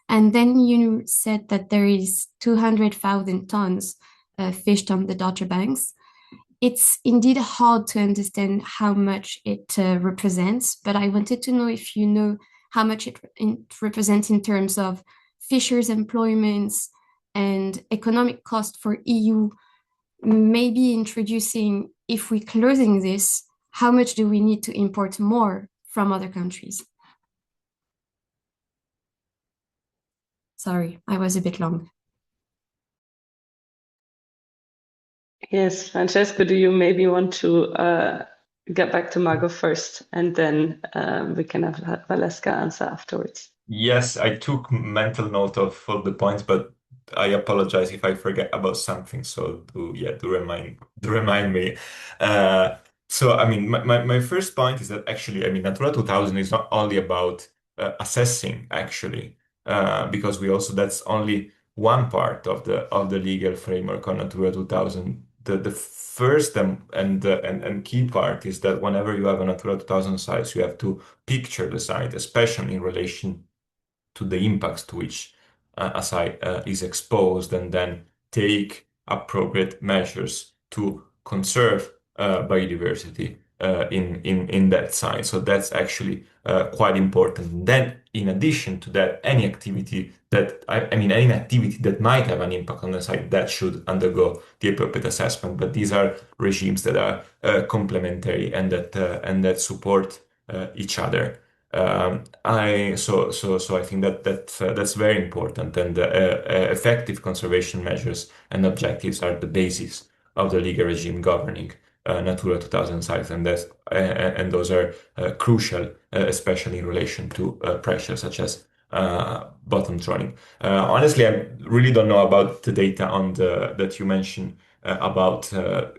And then you said that there is 200,000 tons fished on the Dodger banks. It's indeed hard to understand how much it represents, but I wanted to know if you know how much it represents in terms of fishers' employments and economic cost for EU. Maybe introducing, if we're closing this, how much do we need to import more from other countries? Sorry, I was a bit long. Yes, Francesco, do you maybe want to get back to Margot first, and then we can have Valeska answer afterwards? Yes, I took mental note of all the points, but I apologize if I forget about something. So do remind me. So I mean, my first point is that actually, I mean, Natura 2000 is not only about assessing, actually, because that's only one part of the legal framework on Natura 2000. The first and key part is that whenever you have a Natura 2000 site, you have to picture the site, especially in relation to the impacts to which a site is exposed, and then take appropriate measures to conserve biodiversity in that site. So that's actually quite important. Then, in addition to that, any activity that might have an impact on the site, that should undergo the appropriate assessment. But these are regimes that are complementary and that support each other. I think that's very important, and effective conservation measures and objectives are the basis of the legal regime governing Natura 2000 sites, and those are crucial, especially in relation to pressures such as bottom trawling. Honestly, I really don't know about the data that you mentioned about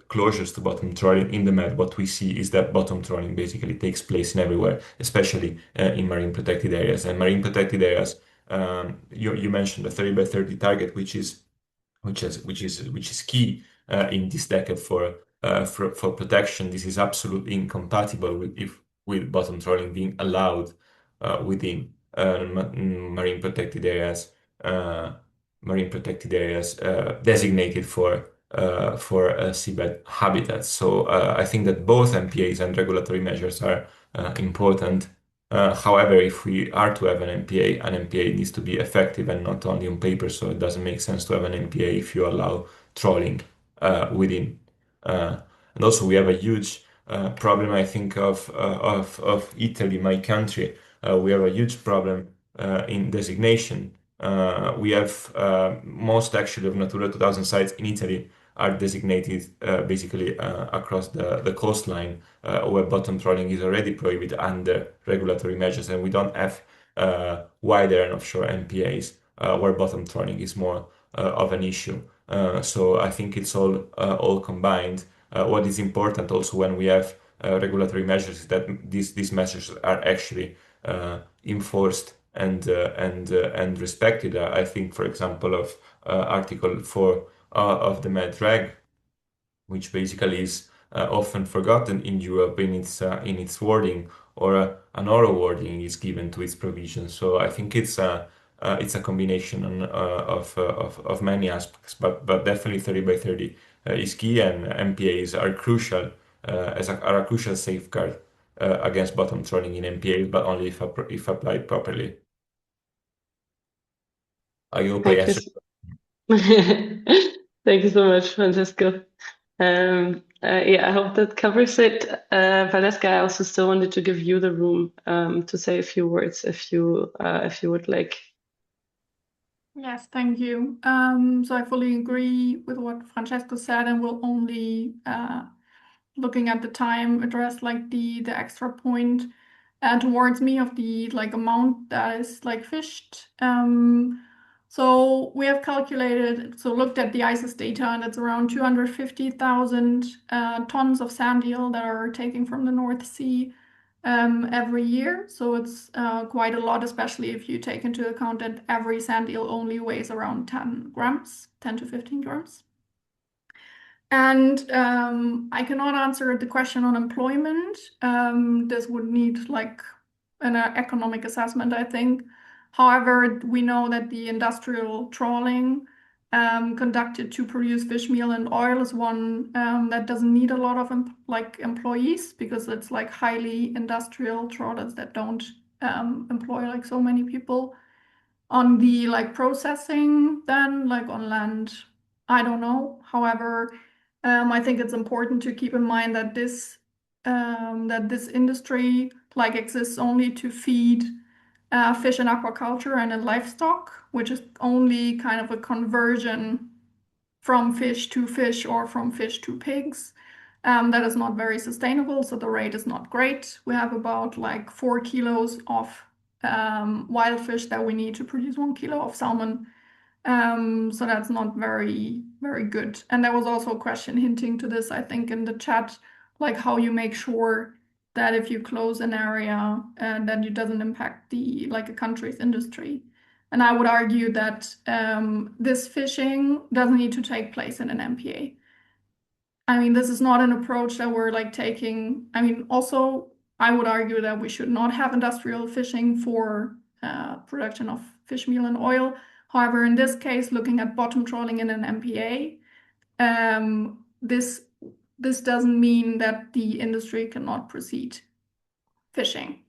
closures to bottom trawling in the Med, what we see is that bottom trawling basically takes place in everywhere, especially in marine protected areas. And marine protected areas, you mentioned the 30 by 30 target, which is key in this decade for protection. This is absolutely incompatible with bottom trawling being allowed within marine protected areas. Designated for seabed habitats. So I think that both MPAs and regulatory measures are important. However, if we are to have an MPA needs to be effective and not only on paper. So it doesn't make sense to have an MPA if you allow trawling within. And also, we have a huge problem, I think, of Italy, my country. We have a huge problem in designation. We have most actually of Natura 2000 sites in Italy are designated basically across the coastline where bottom trawling is already prohibited under regulatory measures, and we don't have wider and offshore MPAs where bottom trawling is more of an issue. So I think it's all combined. What is important also when we have regulatory measures is that these measures are actually enforced and respected. I think, for example, of Article 4 of the MedReg, which basically is often forgotten in Europe in its wording, or an oral wording is given to its provisions. So I think it's a combination of many aspects, but definitely 30 by 30 is key, and MPAs are crucial are a crucial safeguard against bottom trawling in MPAs, but only if applied properly. I hope I answered. Thank you so much, Francesco. Yeah, I hope that covers it. Valeska, I also still wanted to give you the room to say a few words if you would like. Yes, thank you. So I fully agree with what Francesco said, and will only, looking at the time, address like the extra point towards me of the like amount that is like fished. So we have looked at the ICES data, and it's around 250,000 tons of sand eel that are taken from the North Sea every year. So it's quite a lot, especially if you take into account that every sand eel only weighs around 10 to 15 grams. And I cannot answer the question on employment. This would need like an economic assessment, I think. However, we know that the industrial trawling conducted to produce fish meal and oil is one that doesn't need a lot of employees, because it's like highly industrial trawlers that don't employ like so many people. On the like processing, then like on land, I don't know. However, I think it's important to keep in mind that this industry like exists only to feed fish and aquaculture and in livestock, which is only kind of a conversion from fish to fish or from fish to pigs. That is not very sustainable, so the rate is not great. We have about like 4 kilos of wild fish that we need to produce 1 kilo of salmon. So that's not very, very good. And there was also a question hinting to this, I think, in the chat, like how you make sure that if you close an area, that it doesn't impact a country's industry. And I would argue that this fishing doesn't need to take place in an MPA. I mean, this is not an approach that we're like taking. I mean, also, I would argue that we should not have industrial fishing for production of fish meal and oil. However, in this case, looking at bottom trawling in an MPA, this doesn't mean that the industry cannot proceed fishing,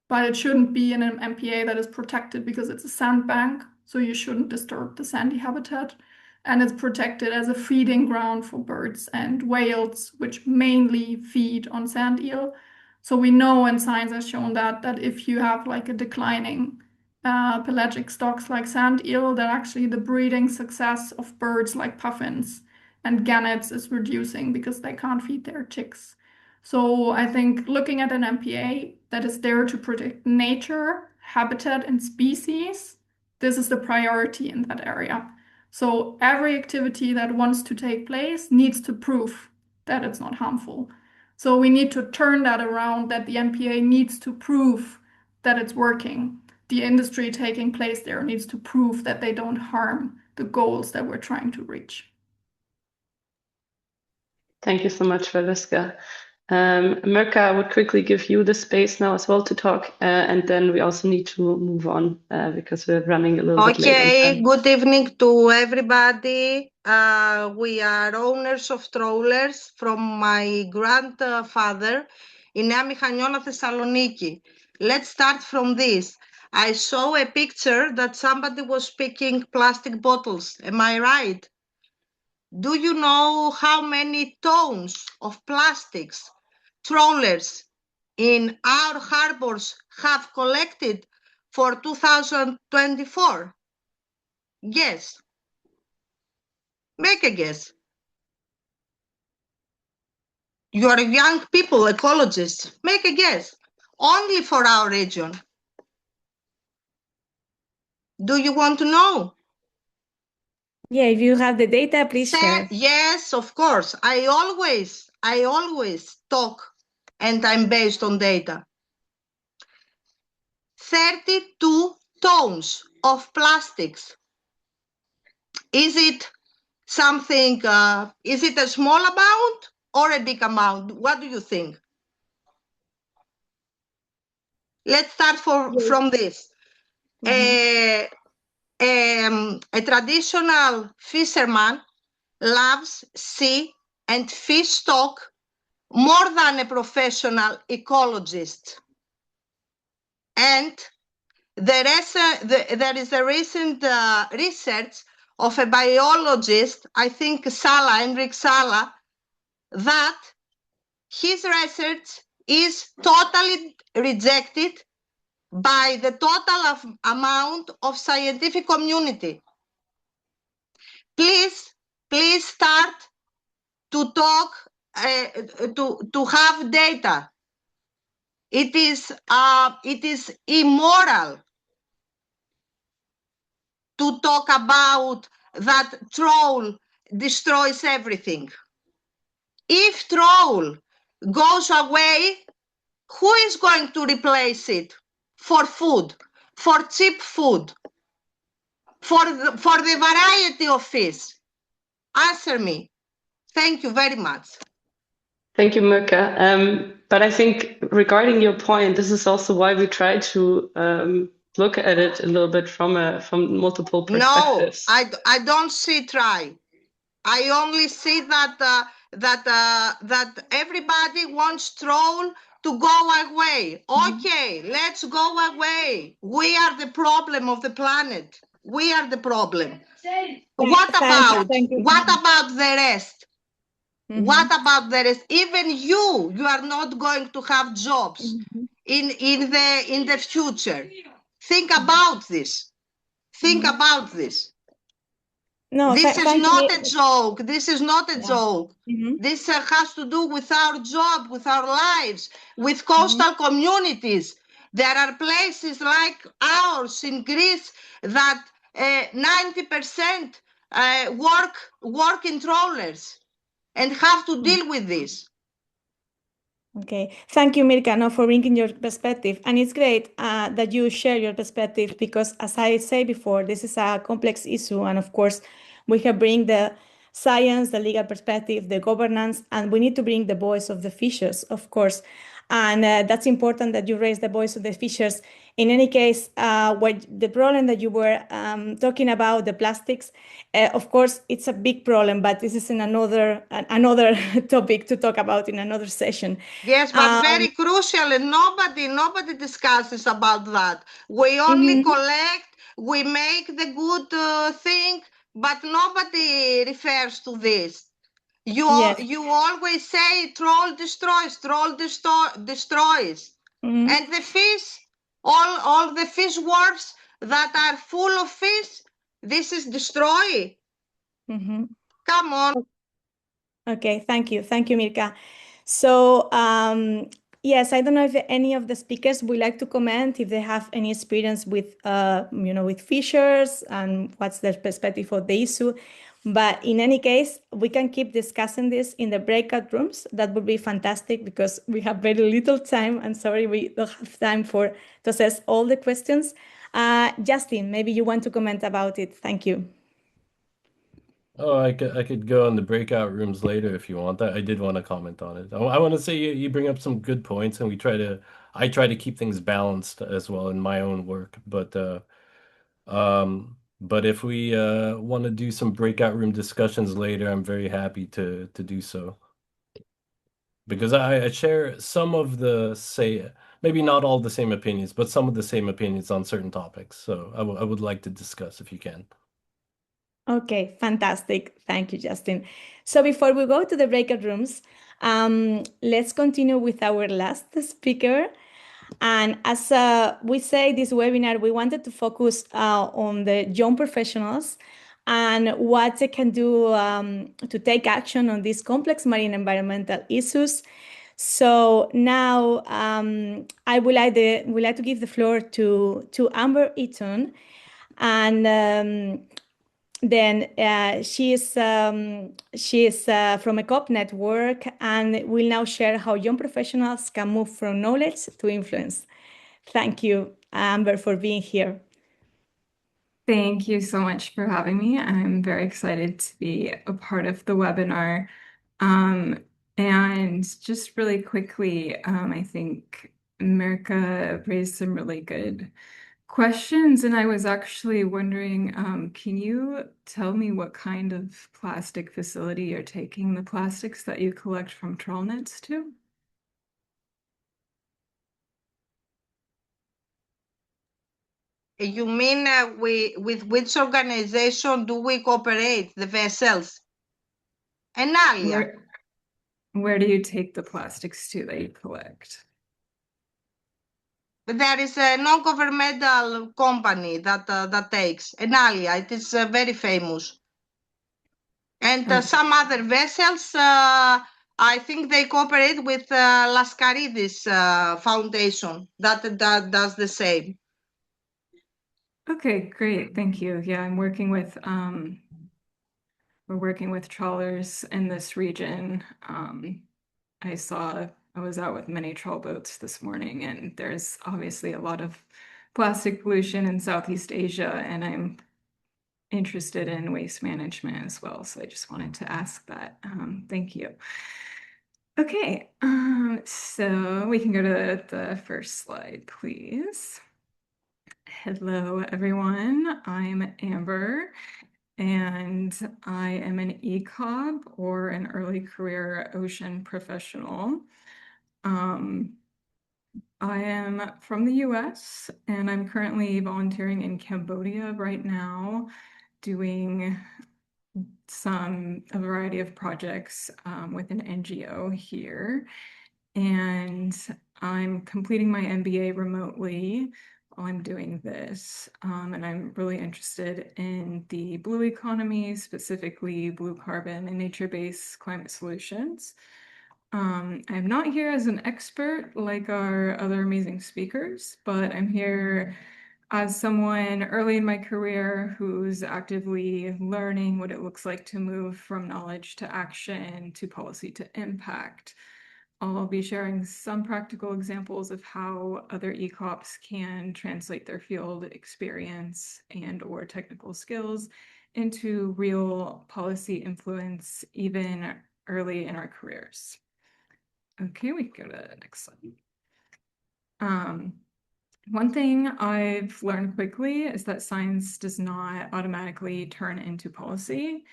but it shouldn't be in an MPA that is protected because it's a sandbank, so you shouldn't disturb the sandy habitat, and it's protected as a feeding ground for birds and whales, which mainly feed on sand eel. So we know, and science has shown that if you have like a declining pelagic stocks like sand eel, that actually the breeding success of birds like puffins and gannets is reducing because they can't feed their chicks. So I think looking at an MPA that is there to protect nature, habitat, and species, this is the priority in that area. So every activity that wants to take place needs to prove that it's not harmful. So we need to turn that around, that the MPA needs to prove that it's working. The industry taking place there needs to prove that they don't harm the goals that we're trying to reach. Thank you so much, Valeska. Mirka, I would quickly give you the space now as well to talk, and then we also need to move on because we're running a little bit late on Okay, time. good evening to everybody. We are owners of trawlers from my grandfather in Nea Michaniola, Thessaloniki. Let's start from this. I saw a picture that somebody was picking plastic bottles. Am I right? Do you know how many tons of plastics trawlers in our harbors have collected for 2024? Guess. Make a guess. You are young people, ecologists. Make a guess. Only for our region. Do you want to know? Yeah, if you have the data, please share. Yes, of course. I always talk, and I'm based on data. 32 tons of plastics. Is it something, is it a small amount or a big amount? What do you think? Let's start from this. A traditional fisherman loves sea and fish stock more than a professional ecologist. And there is a recent research of a biologist, I think Henrik Sala, that his research is totally rejected by the total amount of scientific community. Please start to talk, to have data. It is immoral to talk about that trawl destroys everything. If trawl goes away, who is going to replace it for food, for cheap food, for the variety of fish? Answer me. Thank you very much. Thank you, Mirka. But I think regarding your point, this is also why we try to look at it a little bit from multiple perspectives. No, I don't see try. I only see that that everybody wants trawl to go away. Okay, let's go away. We are the problem of the planet. We are the problem. What about the rest? What about the rest? Even you are not going to have jobs in the future. Think about this. Think about this. No, this is not a joke. This is not a joke. This has to do with our job, with our lives, with coastal communities. There are places like ours in Greece that 90% work in trawlers and have to deal with this. Okay, thank you, Mirka, for bringing your perspective. And it's great that you share your perspective because, as I said before, this is a complex issue. And of course, we have bring the science, the legal perspective, the governance, and we need to bring the voice of the fishers, of course. And that's important that you raise the voice of the fishers. In any case, the problem that you were talking about, the plastics, of course, it's a big problem, but this is in another topic to talk about in another session. Yes, but very crucial, and nobody discusses about that. We only collect, we make the good thing, but nobody refers to this. You always say trawl destroys, and the fish, all the fish wharfs that are full of fish, this is destroy. Come on. Okay, thank you, Mirka. So yes, I don't know if any of the speakers would like to comment if they have any experience with, with fissures and what's their perspective of the issue. But in any case, we can keep discussing this in the breakout rooms. That would be fantastic because we have very little time. I'm sorry, we don't have time to assess all the questions. Justin, maybe you want to comment about it. Thank you. Oh, I could go in the breakout rooms later if you want that. I did want to comment on it. I want to say you bring up some good points, and I try to keep things balanced as well in my own work. But if we want to do some breakout room discussions later, I'm very happy to do so. Because I share some of maybe not all the same opinions, but some of the same opinions on certain topics. So I would like to discuss if you can. Okay, fantastic. Thank you, Justin. So before we go to the breakout rooms, let's continue with our last speaker. And as we say this webinar, we wanted to focus on the young professionals and what they can do to take action on these complex marine environmental issues. So now I would like to give the floor to Amber Eaton, and then she is from a COP network and will now share how young professionals can move from knowledge to influence. Thank you, Amber, for being here. Thank you so much for having me. I'm very excited to be a part of the webinar. And just really quickly, I think America raised some really good questions, and I was actually wondering, can you tell me what kind of plastic facility you're taking the plastics that you collect from trawl nets to? You mean with which organization do we cooperate, the vessels? Enalia. Where do you take the plastics to that you collect? There is a non-governmental company that takes Enalia. It is very famous. And some other vessels, I think they cooperate with Laskaridis Foundation that does the same. Okay, great. Thank you. Yeah, I'm working with we're working with trawlers in this region. I was out with many trawl boats this morning, and there's obviously a lot of plastic pollution in Southeast Asia, and I'm interested in waste management as well. So I just wanted to ask that. Thank you. Okay, so we can go to the first slide, please. Hello, everyone. I'm Amber, and I am an ECOB, or an early career ocean professional. I am from the US, and I'm currently volunteering in Cambodia right now, doing a variety of projects with an NGO here. And I'm completing my MBA remotely while I'm doing this. And I'm really interested in the blue economy, specifically blue carbon and nature-based climate solutions. I'm not here as an expert like our other amazing speakers, but I'm here as someone early in my career who's actively learning what it looks like to move from knowledge to action to policy to impact. I'll be sharing some practical examples of how other ECOPs can translate their field experience and/or technical skills into real policy influence, even early in our careers. Okay, we can go to the next slide. One thing I've learned quickly is that science does not automatically turn into policy.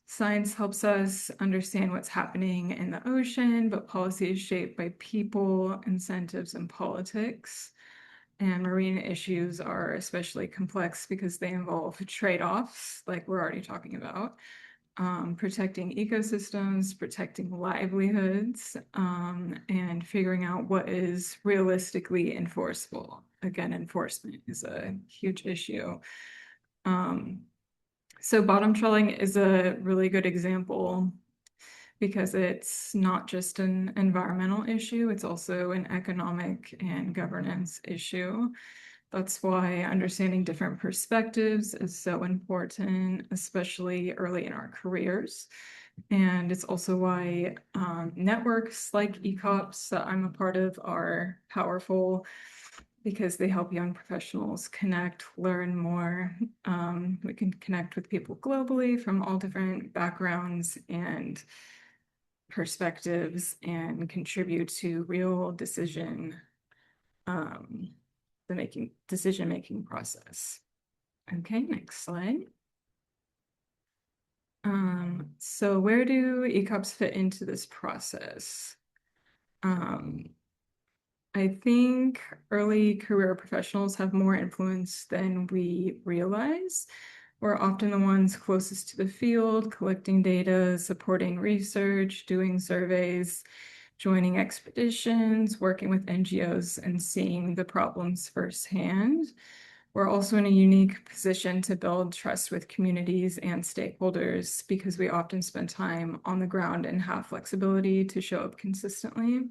Science helps us understand what's happening in the ocean, but policy is shaped by people, incentives, and politics. And marine issues are especially complex because they involve trade-offs, like we're already talking about. Protecting ecosystems, protecting livelihoods, and figuring out what is realistically enforceable. Again, enforcement is a huge issue. So bottom trawling is a really good example because it's not just an environmental issue, it's also an economic and governance issue. That's why understanding different perspectives is so important, especially early in our careers. And it's also why networks like ECOPS that I'm a part of are powerful, because they help young professionals connect, learn more. We can connect with people globally from all different backgrounds and perspectives and contribute to real decision making process. Okay, next slide. So where do ECOPS fit into this process? I think early career professionals have more influence than we realize. We're often the ones closest to the field, collecting data, supporting research, doing surveys, joining expeditions, working with NGOs, and seeing the problems firsthand. We're also in a unique position to build trust with communities and stakeholders because we often spend time on the ground and have flexibility to show up consistently.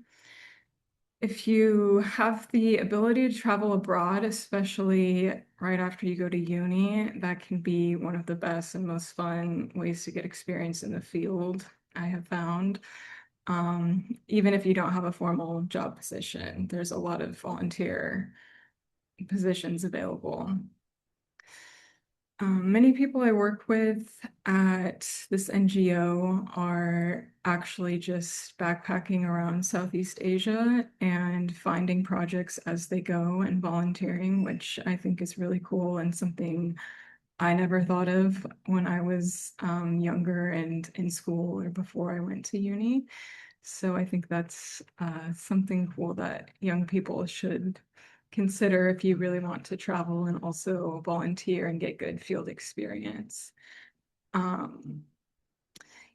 If you have the ability to travel abroad, especially right after you go to uni, that can be one of the best and most fun ways to get experience in the field, I have found. Even if you don't have a formal job position, there's a lot of volunteer positions available. Many people I work with at this NGO are actually just backpacking around Southeast Asia and finding projects as they go and volunteering, which I think is really cool and something I never thought of when I was younger and in school or before I went to uni. So I think that's something cool that young people should consider if you really want to travel and also volunteer and get good field experience.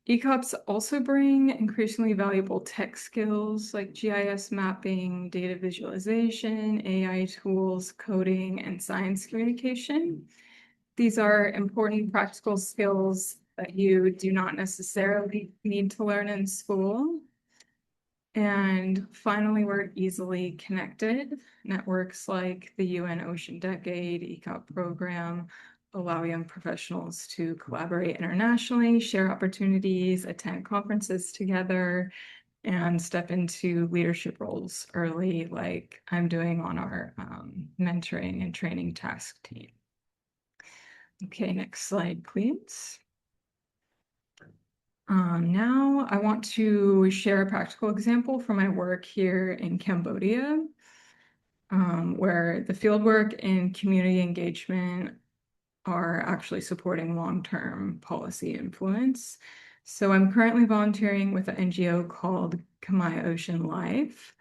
ECOPS also bring increasingly valuable tech skills like GIS mapping, data visualization, AI tools, coding, and science communication. These are important practical skills that you do not necessarily need to learn in school. And finally, we're easily connected. Networks like the UN Ocean Decade, ECOP program, allow young professionals to collaborate internationally, share opportunities, attend conferences together, and step into leadership roles early, like I'm doing on our mentoring and training task team. Okay, next slide, please. Now I want to share a practical example from my work here in Cambodia, where the fieldwork and community engagement are actually supporting long-term policy influence. So I'm currently volunteering with an NGO called Khmer Ocean Life.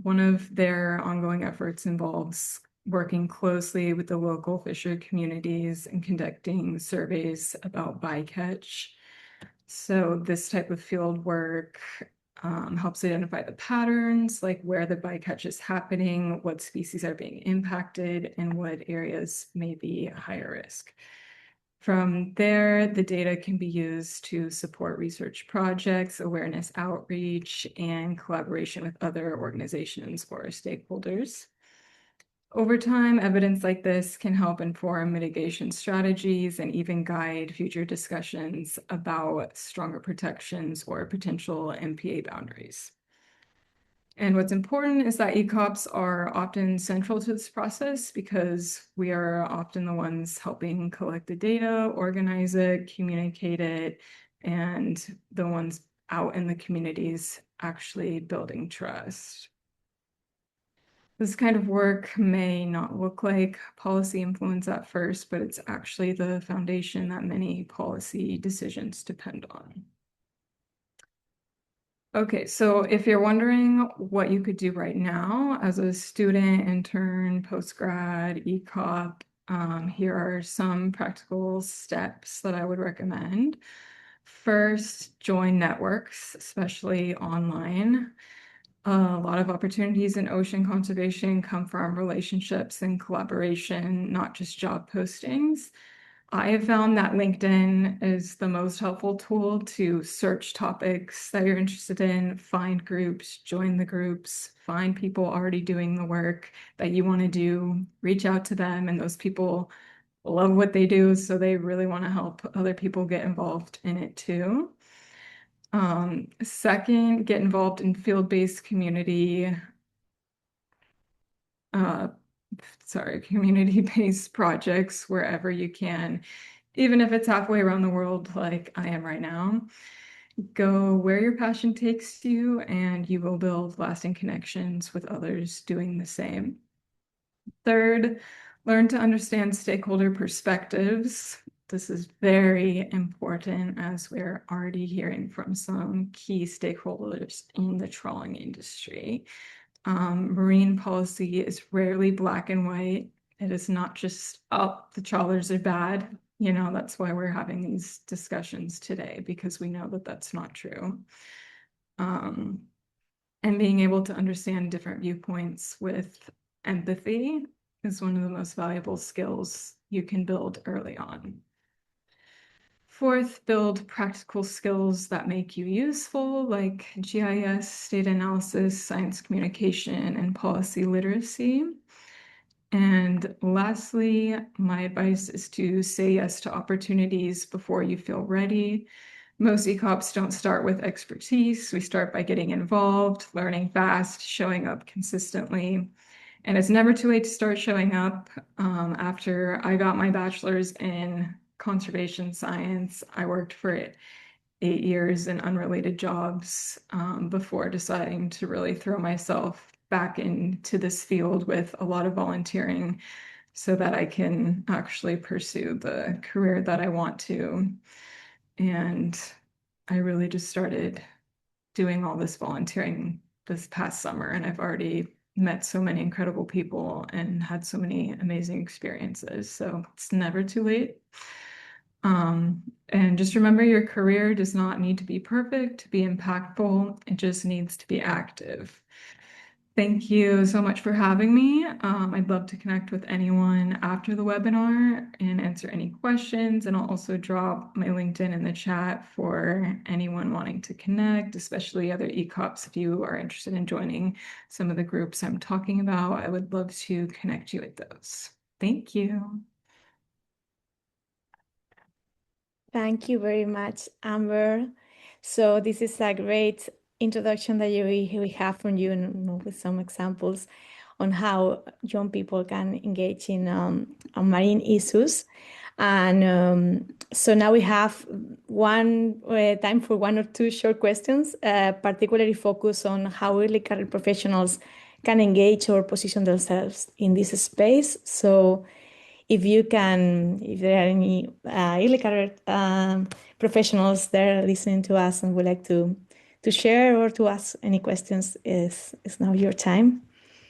One of their ongoing efforts involves working closely with the local fisher communities and conducting surveys about bycatch. So this type of field work helps identify the patterns, like where the bycatch is happening, what species are being impacted, and what areas may be higher risk. From there, the data can be used to support research projects, awareness outreach, and collaboration with other organizations or stakeholders. Over time, evidence like this can help inform mitigation strategies and even guide future discussions about stronger protections or potential MPA boundaries. And what's important is that ECOPS are often central to this process because we are often the ones helping collect the data, organize it, communicate it, and the ones out in the communities actually building trust. This kind of work may not look like policy influence at first, but it's actually the foundation that many policy decisions depend on. Okay, so if you're wondering what you could do right now as a student, intern, postgrad, ECOP, here are some practical steps that I would recommend. First, join networks, especially online. A lot of opportunities in ocean conservation come from relationships and collaboration, not just job postings. I have found that LinkedIn is the most helpful tool to search topics that you're interested in, find groups, join the groups, find people already doing the work that you want to do, reach out to them, and those people love what they do, so they really want to help other people get involved in it too. Second, get involved in field-based community community-based projects wherever you can, even if it's halfway around the world like I am right now. Go where your passion takes you, and you will build lasting connections with others doing the same. Third, learn to understand stakeholder perspectives. This is very important, as we're already hearing from some key stakeholders in the trawling industry. Marine policy is rarely black and white. It is not just, oh, the trawlers are bad. You know, that's why we're having these discussions today, because we know that that's not true. And being able to understand different viewpoints with empathy is one of the most valuable skills you can build early on. Fourth, build practical skills that make you useful, like GIS, data analysis, science communication, and policy literacy. And lastly, my advice is to say yes to opportunities before you feel ready. Most ECOPs don't start with expertise. We start by getting involved, learning fast, showing up consistently. And it's never too late to start showing up. After I got my bachelor's in conservation science, I worked for 8 years in unrelated jobs before deciding to really throw myself back into this field with a lot of volunteering so that I can actually pursue the career that I want to. And I really just started doing all this volunteering this past summer, and I've already met so many incredible people and had so many amazing experiences. So it's never too late. And just remember, your career does not need to be perfect to be impactful. It just needs to be active. Thank you so much for having me. I'd love to connect with anyone after the webinar and answer any questions. And I'll also drop my LinkedIn in the chat for anyone wanting to connect, especially other ECOPs. If you are interested in joining some of the groups I'm talking about, I would love to connect you with those. Thank you. Thank you very much, Amber. So this is a great introduction that we have from you, and with some examples on how young people can engage in on marine issues. And so now we have time for 1 or 2 short questions, particularly focused on how early career professionals can engage or position themselves in this space. So if there are any early career professionals there listening to us and would like to share or to ask any questions, is now your time.